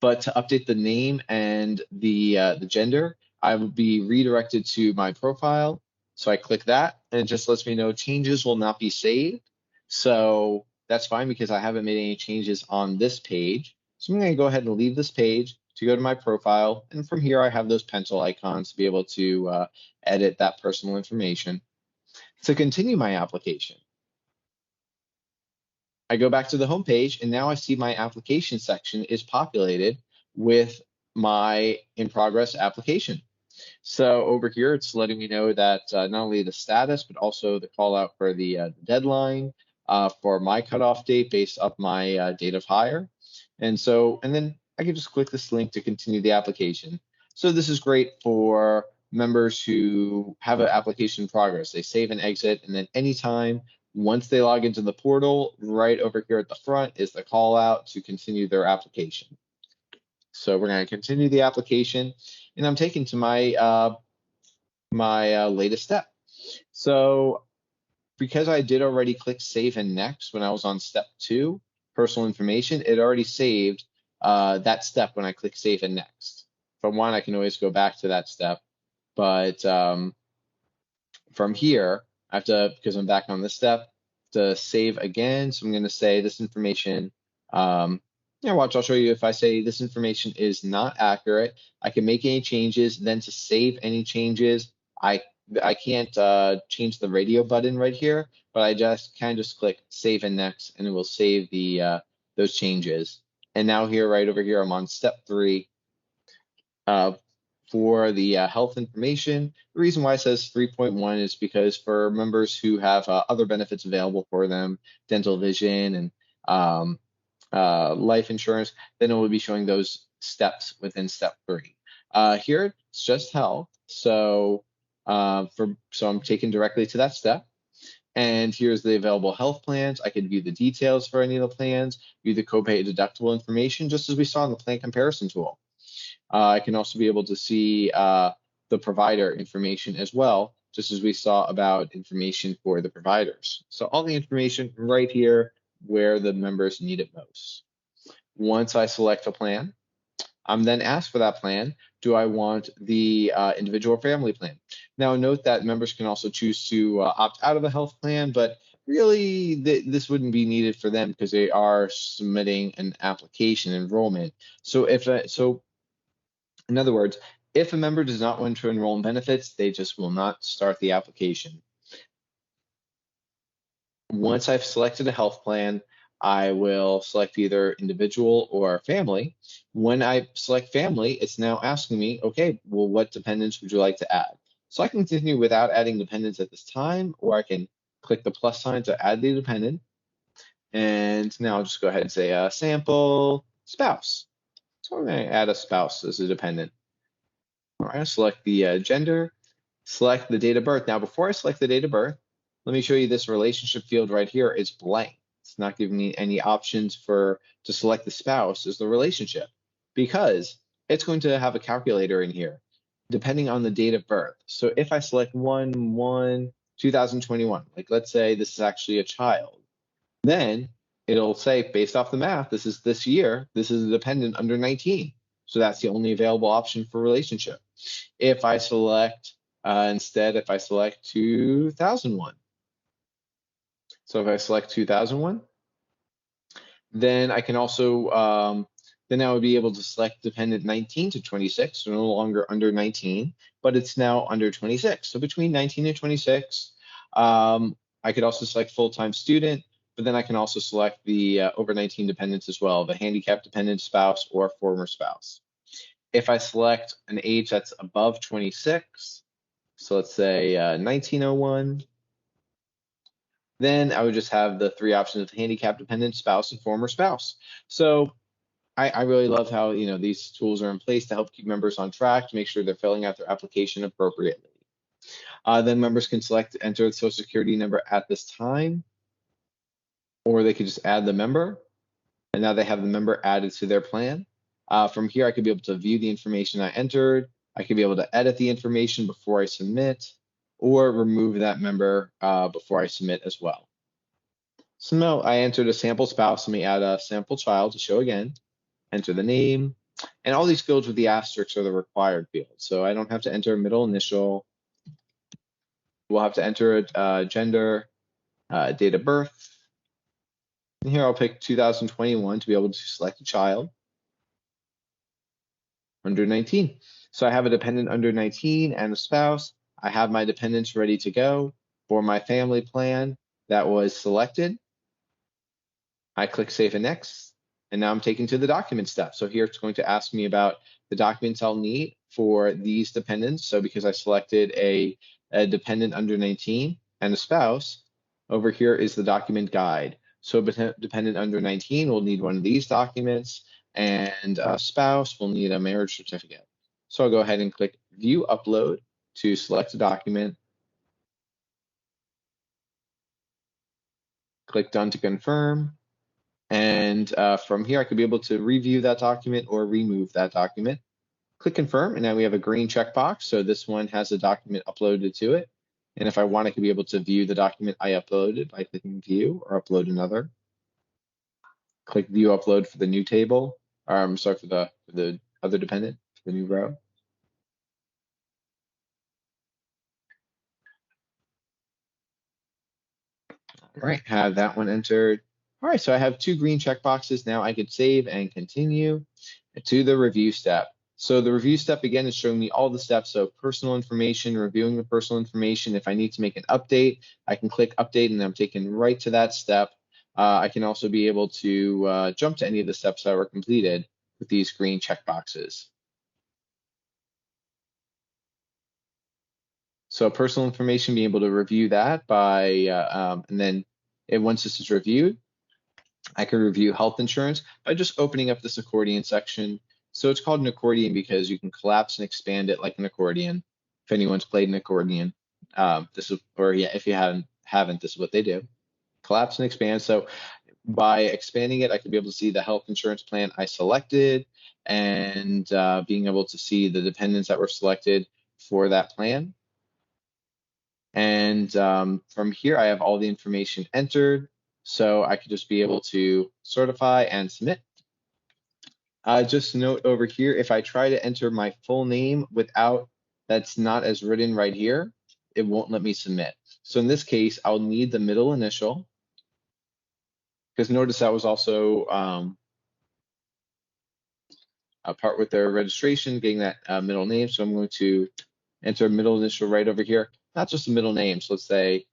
But to update the name and the gender, I will be redirected to my profile. So I click that, and it just lets me know changes will not be saved. So that's fine because I haven't made any changes on this page. So I'm going to go ahead and leave this page to go to my profile. And from here, I have those pencil icons to be able to edit that personal information. To continue my application, I go back to the home page, and now I see my application section is populated with my in progress application. So over here, it's letting me know that not only the status, but also the call out for the deadline for my cutoff date based off my date of hire. And then I can just click this link to continue the application. So this is great for members who have an application in progress. They save and exit, and then anytime once they log into the portal, right over here at the front is the call out to continue their application. So we're going to continue the application, and I'm taken to my latest step. So because I did already click save and next when I was on step 2, personal information, it already saved that step when I click save and next. If I want, I can always go back to that step, but from here, I have to, because I'm back on this step, to save again. So I'm going to say this information. Yeah, watch, I'll show you. If I say this information is not accurate, I can make any changes. Then to save any changes, I can't change the radio button right here, but I just can just click save and next, and it will save the those changes. And now here, right over here, I'm on step 3. For the health information. The reason why it says 3.1 is because for members who have other benefits available for them, dental, vision, and life insurance, then it will be showing those steps within step 3. Here it's just health, so I'm taken directly to that step. And here's the available health plans. I can view the details for any of the plans, view the copay deductible information, just as we saw in the plan comparison tool. I can also be able to see the provider information as well, just as we saw about information for the providers. So all the information right here where the members need it most. Once I select a plan, I'm then asked for that plan. Do I want the individual or family plan? Now note that members can also choose to opt out of the health plan, but really this wouldn't be needed for them because they are submitting an application enrollment. So in other words, if a member does not want to enroll in benefits, they just will not start the application. Once I've selected a health plan, I will select either individual or family. When I select family, it's now asking me, okay, well, what dependents would you like to add? So I can continue without adding dependents at this time, or I can click the plus sign to add the dependent. And now I'll just go ahead and say sample spouse. So I'm going to add a spouse as a dependent. All right, select the gender, select the date of birth. Now, before I select the date of birth, let me show you this relationship field right here. It's blank. It's not giving me any options to select the spouse as the relationship because it's going to have a calculator in here depending on the date of birth. So if I select 1/1/2021, like let's say this is actually a child, then it'll say based off the math, this is this year, this is a dependent under 19. So that's the only available option for relationship. If I select instead, if I select 2001. So if I select 2001, then I can also, then I would be able to select dependent 19 to 26, so no longer under 19, but it's now under 26. So between 19 and 26, I could also select full-time student, but then I can also select the over 19 dependents as well, the handicapped dependent spouse or former spouse. If I select an age that's above 26, so let's say 1901, then I would just have the 3 options of handicapped dependent, spouse, and former spouse. So I really love how these tools are in place to help keep members on track to make sure they're filling out their application appropriately. Then members can select to enter the Social Security number at this time, or they could just add the member, and now they have the member added to their plan. From here, I could be able to view the information I entered. I could be able to edit the information before I submit, or remove that member before I submit as well. So I entered a sample spouse. Let me add a sample child to show again. Enter the name. And all these fields with the asterisks are the required fields. So I don't have to enter a middle initial. We'll have to enter a gender, date of birth. And here I'll pick 2021 to be able to select a child under 19. So I have a dependent under 19 and a spouse. I have my dependents ready to go for my family plan that was selected. I click Save and Next, and now I'm taken to the document step. So here it's going to ask me about the documents I'll need for these dependents. So because I selected a dependent under 19 and a spouse, over here is the document guide. So dependent under 19 will need one of these documents, and a spouse will need a marriage certificate. So I'll go ahead and click View Upload to select a document. Click Done to confirm. And from here, I could be able to review that document or remove that document. Click confirm, and now we have a green checkbox. So this one has a document uploaded to it. And if I want, I could be able to view the document I uploaded by clicking view or upload another. Click view upload for the new table. I'm sorry, for the other dependent, for the new row. All right, have that one entered. All right, so I have two green checkboxes. Now I could save and continue to the review step. So the review step, again, is showing me all the steps. So personal information, reviewing the personal information. If I need to make an update, I can click update and I'm taken right to that step. I can also be able to jump to any of the steps that were completed with these green checkboxes. So personal information, being able to review that by, and then once this is reviewed, I can review health insurance by just opening up this accordion section. So it's called an accordion because you can collapse and expand it like an accordion. If anyone's played an accordion, this is, or yeah, if you haven't, this is what they do. Collapse and expand. So by expanding it, I could be able to see the health insurance plan I selected and being able to see the dependents that were selected for that plan. And from here, I have all the information entered. So I could just be able to certify and submit. Just note over here, if I try to enter my full name without, that's not as written right here, it won't let me submit. So in this case, I'll need the middle initial, because notice that was also a part with their registration, getting that middle name. So I'm going to enter a middle initial right over here, not just a middle name. So let's say,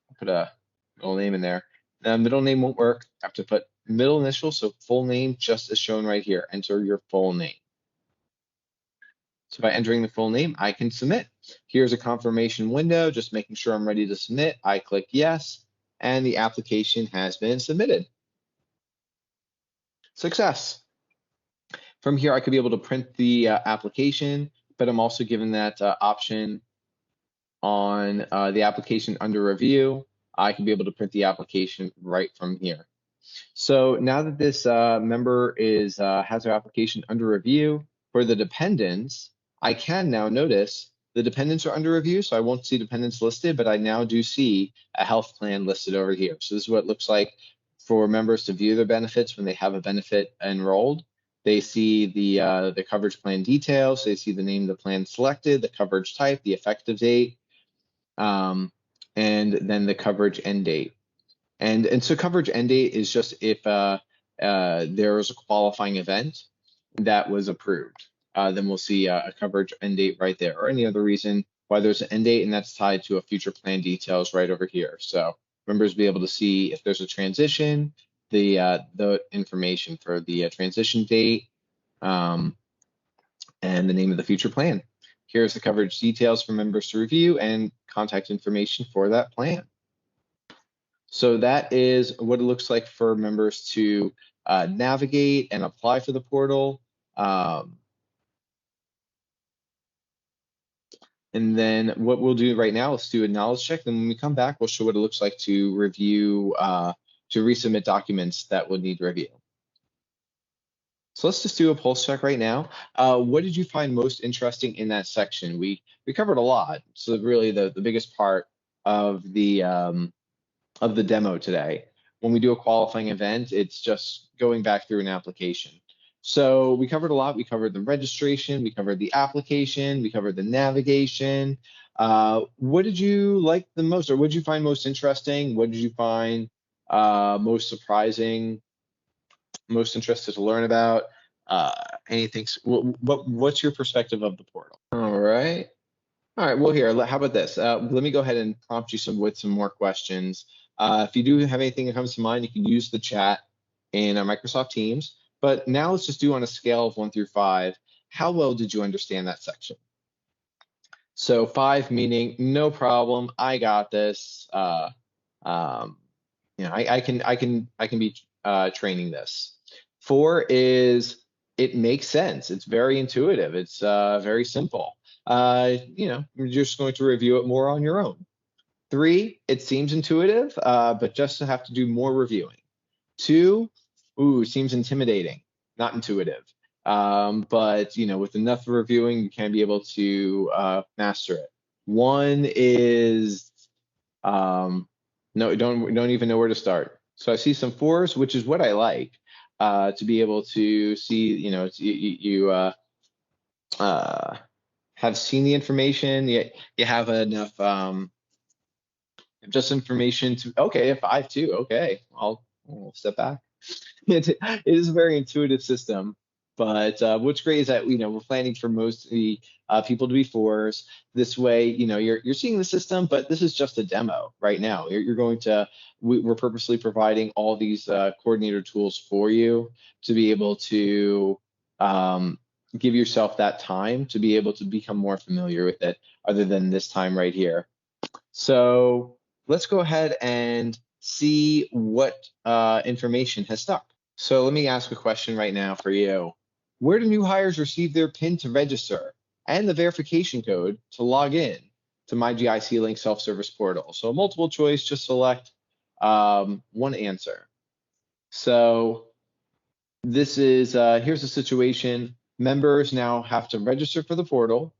I'll put a middle name in there. Now, middle name won't work. I have to put middle initial, so full name just as shown right here. Enter your full name. So by entering the full name, I can submit. Here's a confirmation window, just making sure I'm ready to submit. I click yes, and the application has been submitted. Success. From here, I could be able to print the application, but I'm also given that option on the application under review. I can be able to print the application right from here. So now that this member has their application under review, for the dependents, I can now notice the dependents are under review, so I won't see dependents listed, but I now do see a health plan listed over here. So this is what it looks like for members to view their benefits when they have a benefit enrolled. They see the coverage plan details, they see the name of the plan selected, the coverage type, the effective date, and then the coverage end date. And so coverage end date is just if there was a qualifying event that was approved, then we'll see a coverage end date right there, or any other reason why there's an end date, and that's tied to a future plan details right over here. So members will be able to see if there's a transition, the information for the transition date, and the name of the future plan. Here's the coverage details for members to review and contact information for that plan. So that is what it looks like for members to navigate and apply for the portal. And then what we'll do right now is do a knowledge check. Then when we come back, we'll show what it looks like to review, to resubmit documents that would need review. So let's just do a pulse check right now. What did you find most interesting in that section? We covered a lot. So really the biggest part of the demo today. when we do a qualifying event, it's just going back through an application. So we covered a lot. We covered the registration, we covered the application, we covered the navigation. What did you like the most, or what did you find most interesting? What did you find most surprising, most interested to learn about? Anything? What's your perspective of the portal? All right. All right, well, here, how about this? Let me go ahead and prompt you with some more questions. If you do have anything that comes to mind, you can use the chat in Microsoft Teams. But now let's just do on a scale of 1 through 5. How well did you understand that section? So 5 meaning no problem, I got this. I can be training this. 4 is it makes sense. It's very intuitive. It's very simple. You're just going to review it more on your own. 3, it seems intuitive, but just to have to do more reviewing. 2, seems intimidating, not intuitive. But with enough reviewing, you can be able to master it. 1 is no, don't even know where to start. So I see some 4s, which is what I like, to be able to see, you have seen the information, you have enough just information to, okay, a 5 too, okay, I'll step back. It is a very intuitive system, but what's great is that we're planning for most of the people to be 4s. This way, you're seeing the system, but this is just a demo right now. We're purposely providing all these coordinator tools for you to be able to give yourself that time to be able to become more familiar with it, other than this time right here. So let's go ahead and see what information has stuck. So let me ask a question right now for you. Where do new hires receive their PIN to register and the verification code to log in to my GIC Link self-service portal? So multiple choice, just select one answer. So this is, here's the situation. Members now have to register for the portal,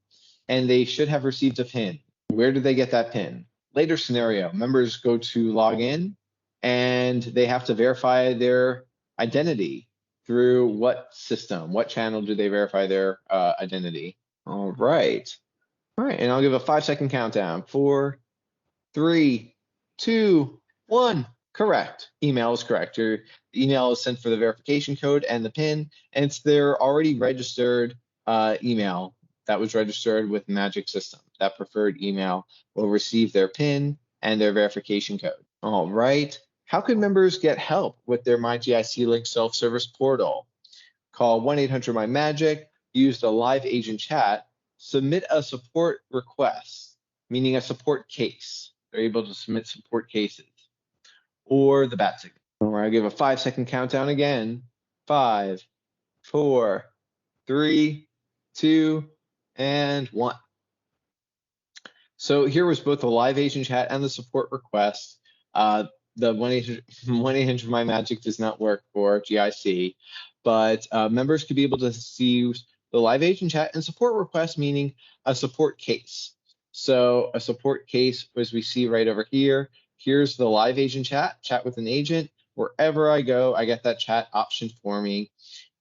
and they should have received a PIN. Where did they get that PIN? Later scenario, members go to log in, and they have to verify their identity through what system? What channel do they verify their identity? All right. All right, and I'll give a 5-second countdown. 4, 3, 2, 1. Correct. Email is correct. Your email is sent for the verification code and the PIN, and it's their already registered email that was registered with Magic System. That preferred email will receive their PIN and their verification code. All right. How can members get help with their MyGIC Link self-service portal? Call 1-800-MY-MAGIC, use the live agent chat, submit a support request, meaning a support case. They're able to submit support cases, or the bat signal. All right, I'll give a 5-second countdown again. 5, 4, 3, 2, and 1. So here was both the live agent chat and the support request. The 1-800-MY-MAGIC does not work for GIC, but members could be able to see the live agent chat and support request, meaning a support case. So a support case, as we see right over here, here's the live agent chat with an agent. Wherever I go, I get that chat option for me.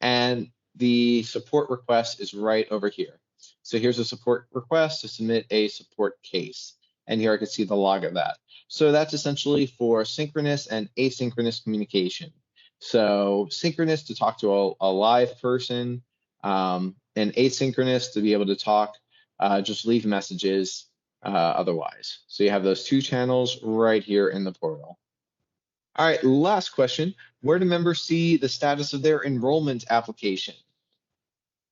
And the support request is right over here. So here's a support request to submit a support case. And here I can see the log of that. So that's essentially for synchronous and asynchronous communication. So synchronous to talk to a live person, and asynchronous to be able to talk, just leave messages otherwise. So you have those 2 channels right here in the portal. All right, last question. Where do members see the status of their enrollment application?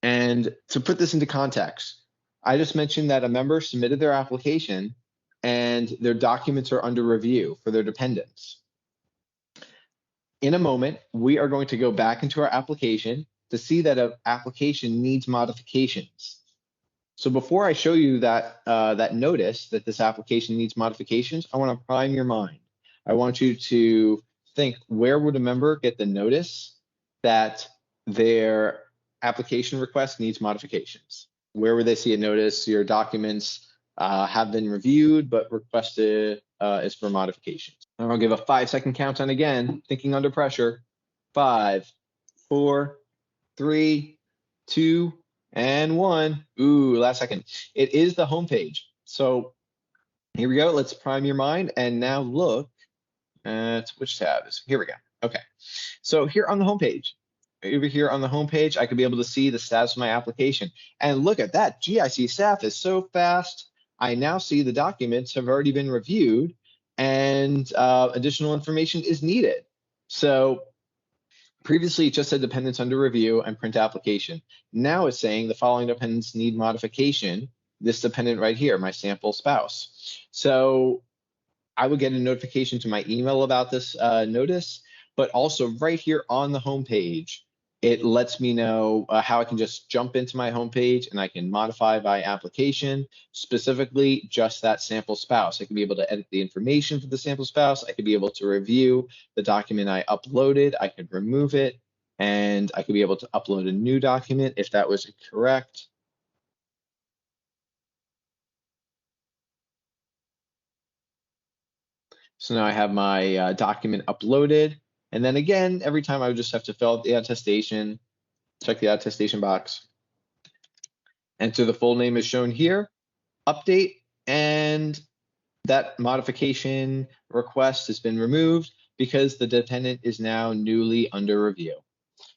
And to put this into context, I just mentioned that a member submitted their application and their documents are under review for their dependents. In a moment, we are going to go back into our application to see that an application needs modifications. So before I show you that notice that this application needs modifications, I want to prime your mind. I want you to think, where would a member get the notice that their application request needs modifications? Where would they see a notice your documents have been reviewed but requested is for modifications? And I'll give a 5-second countdown again, thinking under pressure. 5, 4, 3, 2, and 1. Ooh, last second. It is the homepage. So here we go. Let's prime your mind and now look at which tab is. Here we go. Okay. So here on the homepage, over here on the homepage, I could be able to see the status of my application. And look at that. GIC staff is so fast. I now see the documents have already been reviewed and additional information is needed. So previously, it just said dependents under review and print application. Now it's saying the following dependents need modification. This dependent right here, my sample spouse. So I would get a notification to my email about this notice, but also right here on the homepage, it lets me know how I can just jump into my homepage and I can modify by application, specifically just that sample spouse. I could be able to edit the information for the sample spouse. I could be able to review the document I uploaded. I could remove it, and I could be able to upload a new document if that was incorrect. So now I have my document uploaded. And then again, every time I would just have to fill out the attestation, check the attestation box, enter the full name as shown here, update, and that modification request has been removed because the dependent is now newly under review.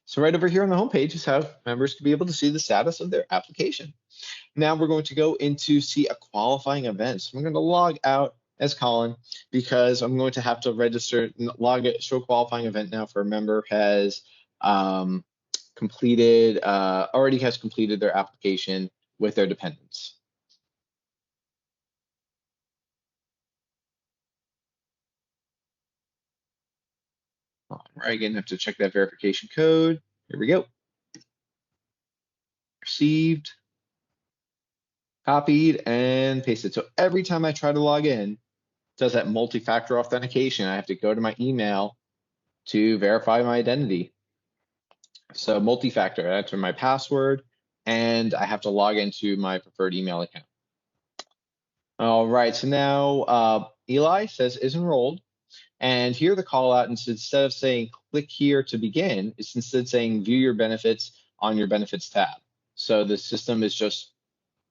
So right over here on the homepage is how members can be able to see the status of their application. Now we're going to go into see a qualifying event. So I'm going to log out as Colin because I'm going to have to register, log it, show qualifying event now for a member has already has completed their application with their dependents. All right, again, have to check that verification code. Here we go. Received, copied, and pasted. So every time I try to log in, it does that multi-factor authentication. I have to go to my email to verify my identity. So multi-factor, I enter my password, and I have to log into my preferred email account. All right, so now Eli says is enrolled. And here the call out, instead of saying click here to begin, it's instead saying view your benefits on your benefits tab. So the system is just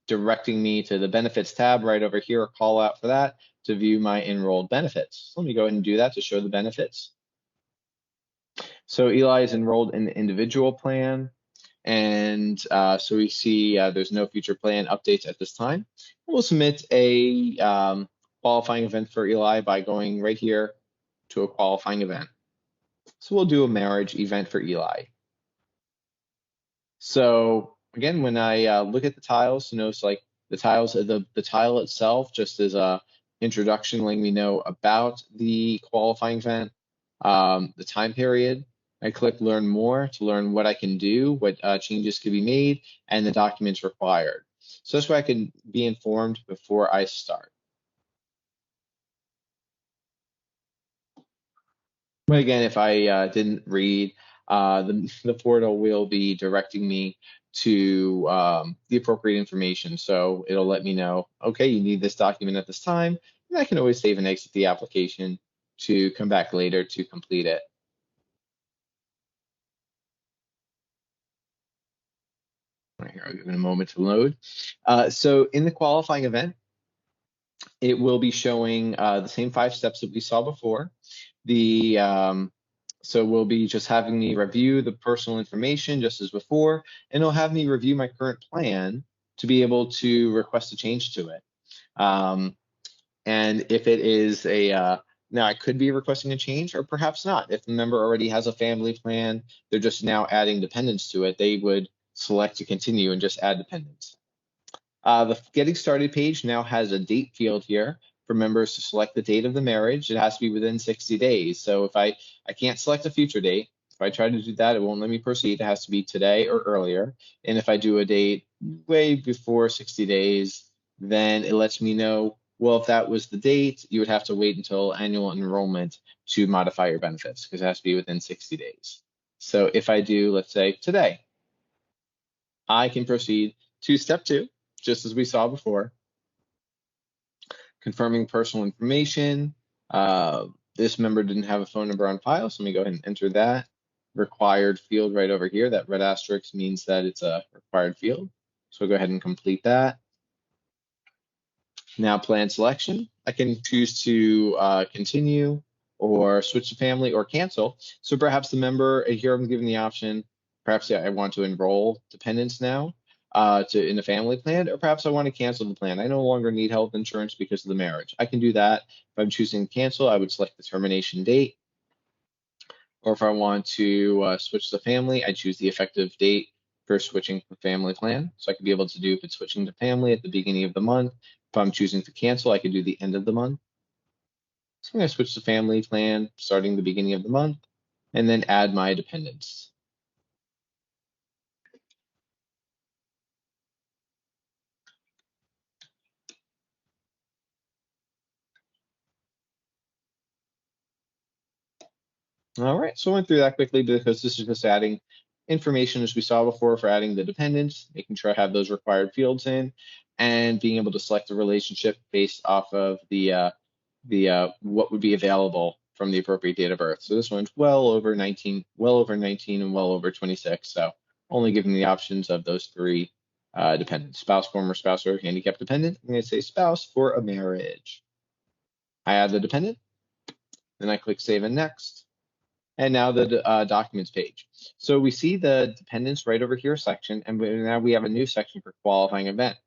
directing me to the benefits tab right over here, a call out for that to view my enrolled benefits. So let me go ahead and do that to show the benefits. So Eli is enrolled in the individual plan. And so we see there's no future plan updates at this time. We'll submit a qualifying event for Eli by going right here to a qualifying event. So we'll do a marriage event for Eli. So again, when I look at the tiles, notice like the tiles, the tile itself just is a introduction letting me know about the qualifying event, the time period. I click learn more to learn what I can do, what changes could be made, and the documents required. So this way I can be informed before I start. But again, if I didn't read, the portal will be directing me to the appropriate information. So it'll let me know, okay, you need this document at this time, and I can always save and exit the application to come back later to complete it. Right here, I'll give it a moment to load. So in the qualifying event, it will be showing the same 5 steps that we saw before. So we'll be just having me review the personal information just as before, and it'll have me review my current plan to be able to request a change to it. And if it is now I could be requesting a change or perhaps not. If the member already has a family plan, they're just now adding dependents to it, they would select to continue and just add dependents. The Getting Started page now has a date field here for members to select the date of the marriage. It has to be within 60 days. So if I can't select a future date, if I try to do that, it won't let me proceed. It has to be today or earlier. And if I do a date way before 60 days, then it lets me know, well, if that was the date, you would have to wait until annual enrollment to modify your benefits because it has to be within 60 days. So if I do, let's say today, I can proceed to step 2, just as we saw before, confirming personal information, This member didn't have a phone number on file, so let me go ahead and enter that required field right over here. That red asterisk means that it's a required field. So go ahead and complete that. Now plan selection. I can choose to continue or switch to family or cancel. So perhaps the member, here I'm given the option, perhaps I want to enroll dependents now in a family plan, or perhaps I want to cancel the plan. I no longer need health insurance because of the marriage. I can do that. If I'm choosing cancel, I would select the termination date. Or if I want to switch to family, I choose the effective date for switching to family plan. So I could be able to do, if it's switching to family, at the beginning of the month. If I'm choosing to cancel, I could do the end of the month. So I'm going to switch to family plan starting the beginning of the month and then add my dependents. All right, so I went through that quickly because this is just adding information as we saw before for adding the dependents, making sure I have those required fields in, and being able to select the relationship based off of the what would be available from the appropriate date of birth. So this one's well over 19, and well over 26. So only giving the options of those three dependents: spouse, former spouse, or handicap dependent. I'm going to say spouse for a marriage. I add the dependent, then I click save and next. And now the documents page. So we see the dependents right over here section, and now we have a new section for qualifying event.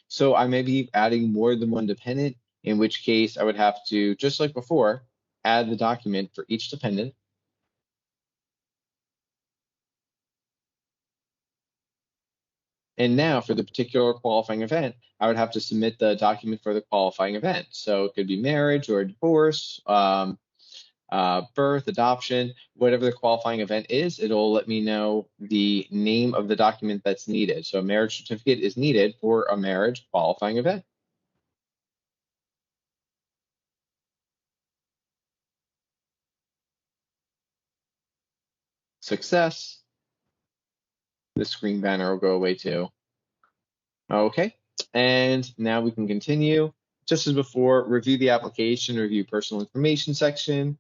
So I may be adding more than one dependent, in which case I would have to, just like before, add the document for each dependent. And now for the particular qualifying event, I would have to submit the document for the qualifying event. So it could be marriage or divorce, birth, adoption, whatever the qualifying event is, it'll let me know the name of the document that's needed. So a marriage certificate is needed for a marriage qualifying event. Success. The screen banner will go away too. Okay, and now we can continue. Just as before, review the application, review personal information section.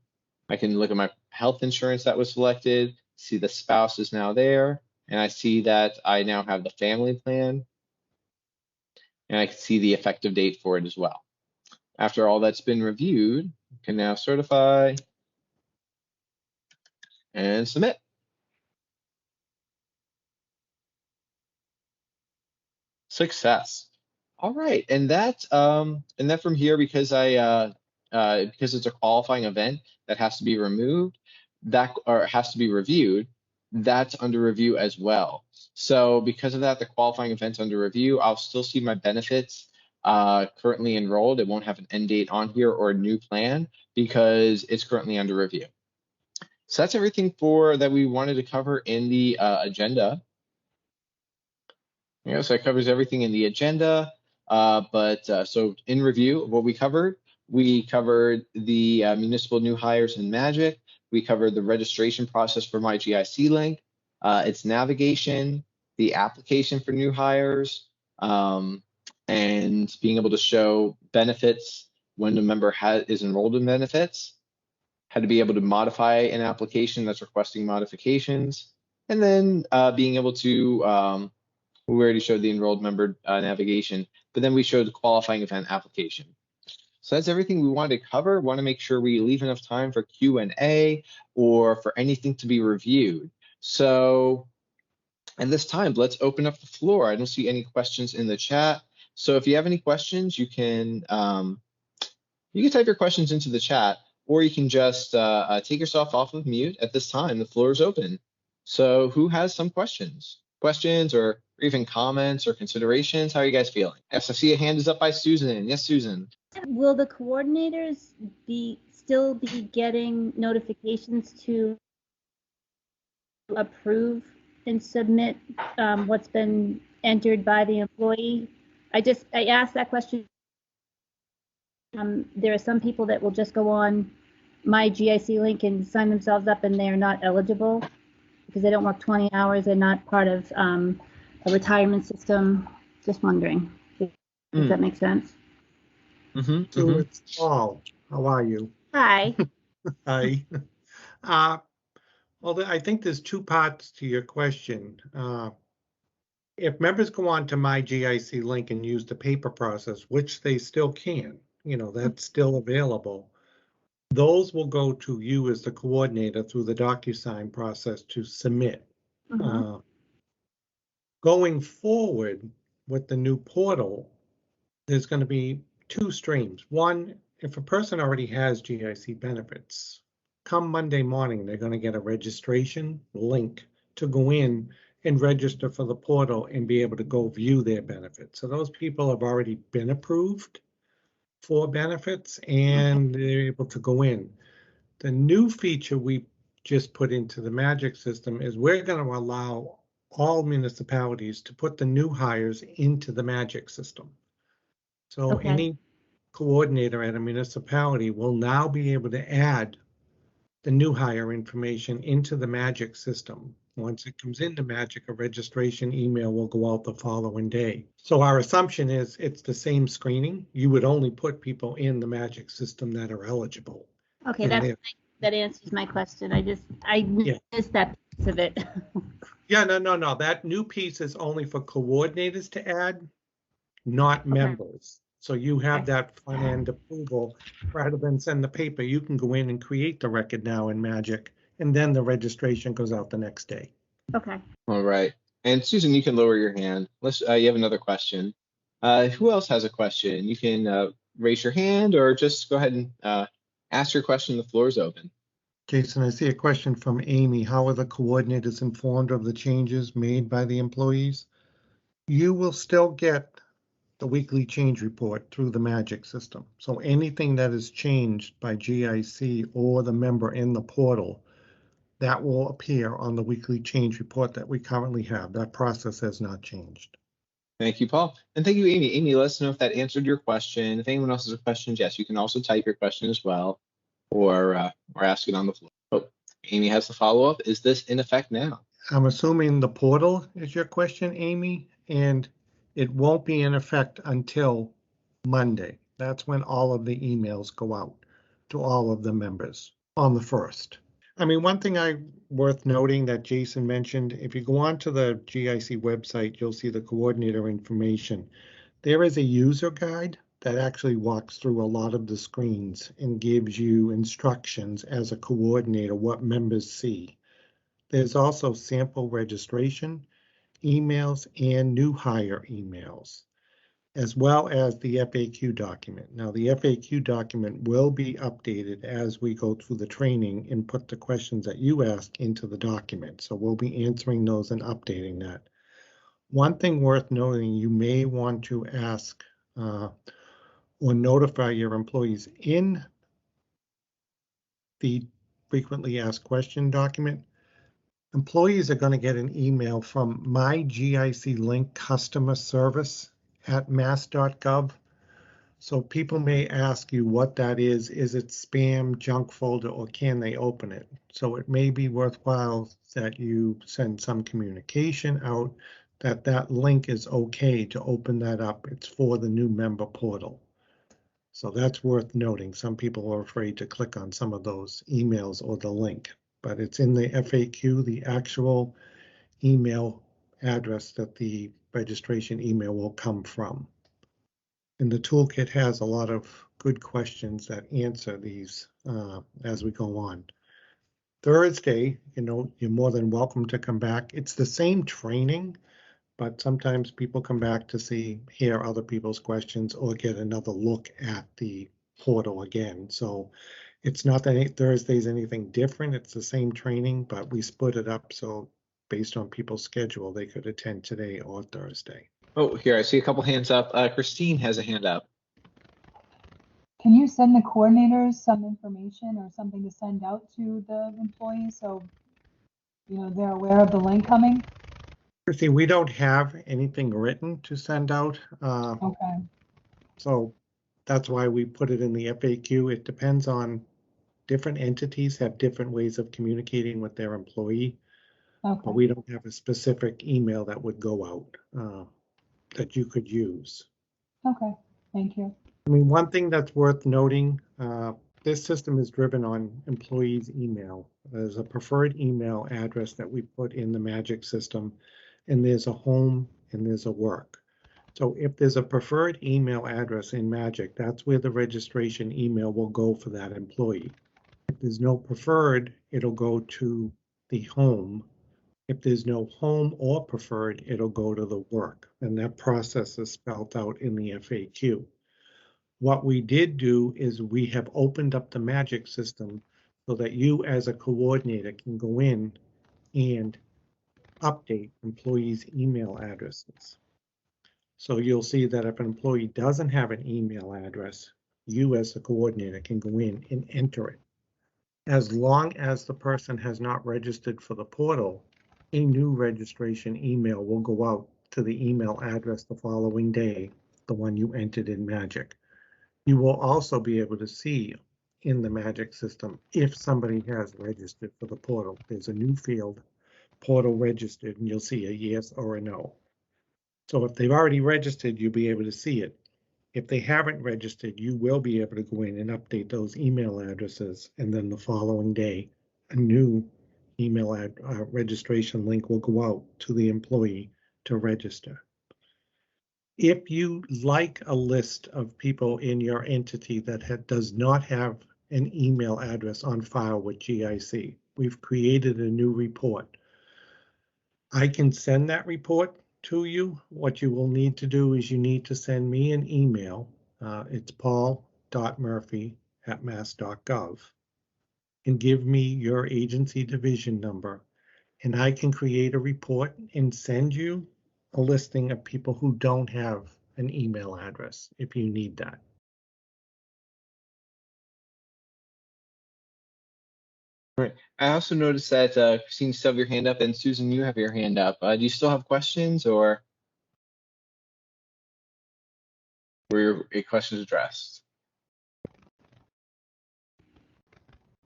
I can look at my health insurance that was selected, see the spouse is now there, and I see that I now have the family plan, and I can see the effective date for it as well. After all that's been reviewed, you can now certify and submit. Success. All right, and that from here, because because it's a qualifying event that has to be removed, that or has to be reviewed, that's under review as well. So because of that, the qualifying event's under review. I'll still see my benefits currently enrolled. It won't have an end date on here or a new plan because it's currently under review. So that's everything that we wanted to cover in the agenda. So it covers everything in the agenda. So in review of what we covered the municipal new hires in Magic. We covered the registration process for my GIC link, its navigation, the application for new hires, and being able to show benefits when a member is enrolled in benefits, how to be able to modify an application that's requesting modifications, and then being able to we already showed the enrolled member navigation, but then we showed the qualifying event application. So that's everything we wanted to cover. Want to make sure we leave enough time for Q&A or for anything to be reviewed. So at this time, let's open up the floor. I don't see any questions in the chat. So if you have any questions, you can type your questions into the chat, or you can just take yourself off of mute at this time. The floor is open. So who has some questions or even comments or considerations? How are you guys feeling? Yes, I see a hand is up by Susan. Yes, Susan. Will the coordinators still be getting notifications to approve and submit what's been entered by the employee? I asked that question. There are some people that will just go on my GIC link and sign themselves up, and they're not eligible because they don't work 20 hours. They're not part of a retirement system. Just wondering if that makes sense. So it's Paul. How are you? Hi. Hi. Uh, well, I think there's two parts to your question. If members go on to my GIC link and use the paper process, which they still can, that's still available. Those will go to you as the coordinator through the DocuSign process to submit. Going forward with the new portal, there's going to be two streams. One, if a person already has GIC benefits, come Monday morning, they're going to get a registration link to go in and register for the portal and be able to go view their benefits. So those people have already been approved for benefits and they're able to go in. The new feature we just put into the Magic system is we're going to allow all municipalities to put the new hires into the Magic system. So any coordinator at a municipality will now be able to add the new hire information into the Magic system. Once it comes into Magic, a registration email will go out the following day. So our assumption is it's the same screening. You would only put people in the Magic system that are eligible. Okay, that answers my question. I missed that piece of it. Yeah, no. That new piece is only for coordinators to add, not members. So you have that front end approval. Rather than send the paper, you can go in and create the record now in Magic, and then the registration goes out the next day. Okay. All right. And Susan, you can lower your hand. You have another question. Who else has a question? You can raise your hand or just go ahead and ask your question. The floor is open. Jason, I see a question from Amy. How are the coordinators informed of the changes made by the employees? You will still get the weekly change report through the Magic system. So anything that is changed by GIC or the member in the portal, that will appear on the weekly change report that we currently have. That process has not changed. Thank you, Paul. And thank you, Amy. Amy, let us know if that answered your question. If anyone else has a question, yes, you can also type your question as well or ask it on the floor. Oh, Amy has the follow-up. Is this in effect now? I'm assuming the portal is your question, Amy, and it won't be in effect until Monday. That's when all of the emails go out to all of the members on the 1st. I mean, one thing worth noting that Jason mentioned, if you go onto the GIC website, you'll see the coordinator information. There is a user guide that actually walks through a lot of the screens and gives you instructions as a coordinator what members see. There's also sample registration, emails, and new hire emails, as well as the FAQ document. Now, the FAQ document will be updated as we go through the training and put the questions that you ask into the document. So we'll be answering those and updating that. One thing worth noting, you may want to ask or notify your employees in the frequently asked question document. Employees are going to get an email from my GIC link customer service at mass.gov. So people may ask you what that is. Is it spam, junk folder, or can they open it? So it may be worthwhile that you send some communication out that link is okay to open that up. It's for the new member portal. So that's worth noting. Some people are afraid to click on some of those emails or the link, but it's in the FAQ, the actual email address that the registration email will come from. And the toolkit has a lot of good questions that answer these as we go on. Thursday, you're more than welcome to come back. It's the same training, but sometimes people come back to hear other people's questions or get another look at the portal again. So it's not that Thursday's anything different. It's the same training, but we split it up so based on people's schedule, they could attend today or Thursday. Oh, here, I see a couple hands up. Christine has a hand up. Can you send the coordinators some information or something to send out to the employees so they're aware of the link coming? Christine, we don't have anything written to send out. Okay. So that's why we put it in the FAQ. It depends on different entities have different ways of communicating with their employee. Okay. But we don't have a specific email that would go out that you could use. Okay, thank you. I mean, one thing that's worth noting, this system is driven on employees' email. There's a preferred email address that we put in the Magic system, and there's a home and there's a work. So if there's a preferred email address in Magic, that's where the registration email will go for that employee. If there's no preferred, it'll go to the home. If there's no home or preferred, it'll go to the work. And that process is spelled out in the FAQ. What we did do is we have opened up the Magic system so that you as a coordinator can go in and update employees' email addresses. So you'll see that if an employee doesn't have an email address, you as the coordinator can go in and enter it. As long as the person has not registered for the portal, a new registration email will go out to the email address the following day, the one you entered in Magic. You will also be able to see in the Magic system if somebody has registered for the portal. There's a new field, portal registered, and you'll see a yes or a no. So if they've already registered, you'll be able to see it. If they haven't registered, you will be able to go in and update those email addresses, and then the following day, a new email registration link will go out to the employee to register. If you like a list of people in your entity that does not have an email address on file with GIC, we've created a new report. I can send that report to you. What you will need to do is you need to send me an email. It's paul.murphy@mass.gov, and give me your agency division number, and I can create a report and send you a listing of people who don't have an email address if you need that. Right. I also noticed that Christine, you still have your hand up, and Susan, you have your hand up. Do you still have questions, or were your questions addressed?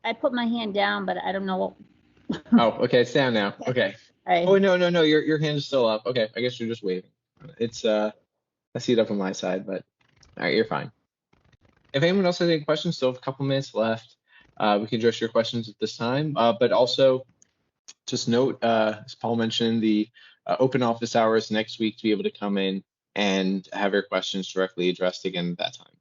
I put my hand down, but I don't know what. Oh, okay, it's down now. Okay. Oh, no, your hand is still up. Okay, I guess you're just waving. It's I see it up on my side, but all right, you're fine. If anyone else has any questions, still have a couple minutes left. We can address your questions at this time, but also just note, as Paul mentioned, the open office hours next week to be able to come in and have your questions directly addressed again at that time.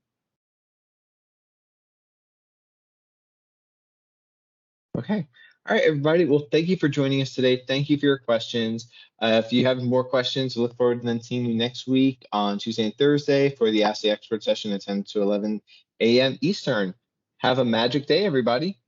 Okay. All right, everybody. Well, thank you for joining us today. Thank you for your questions. If you have more questions, we look forward to then seeing you next week on Tuesday and Thursday for the Ask the Expert session at 10 to 11 a.m. Eastern. Have a magic day, everybody.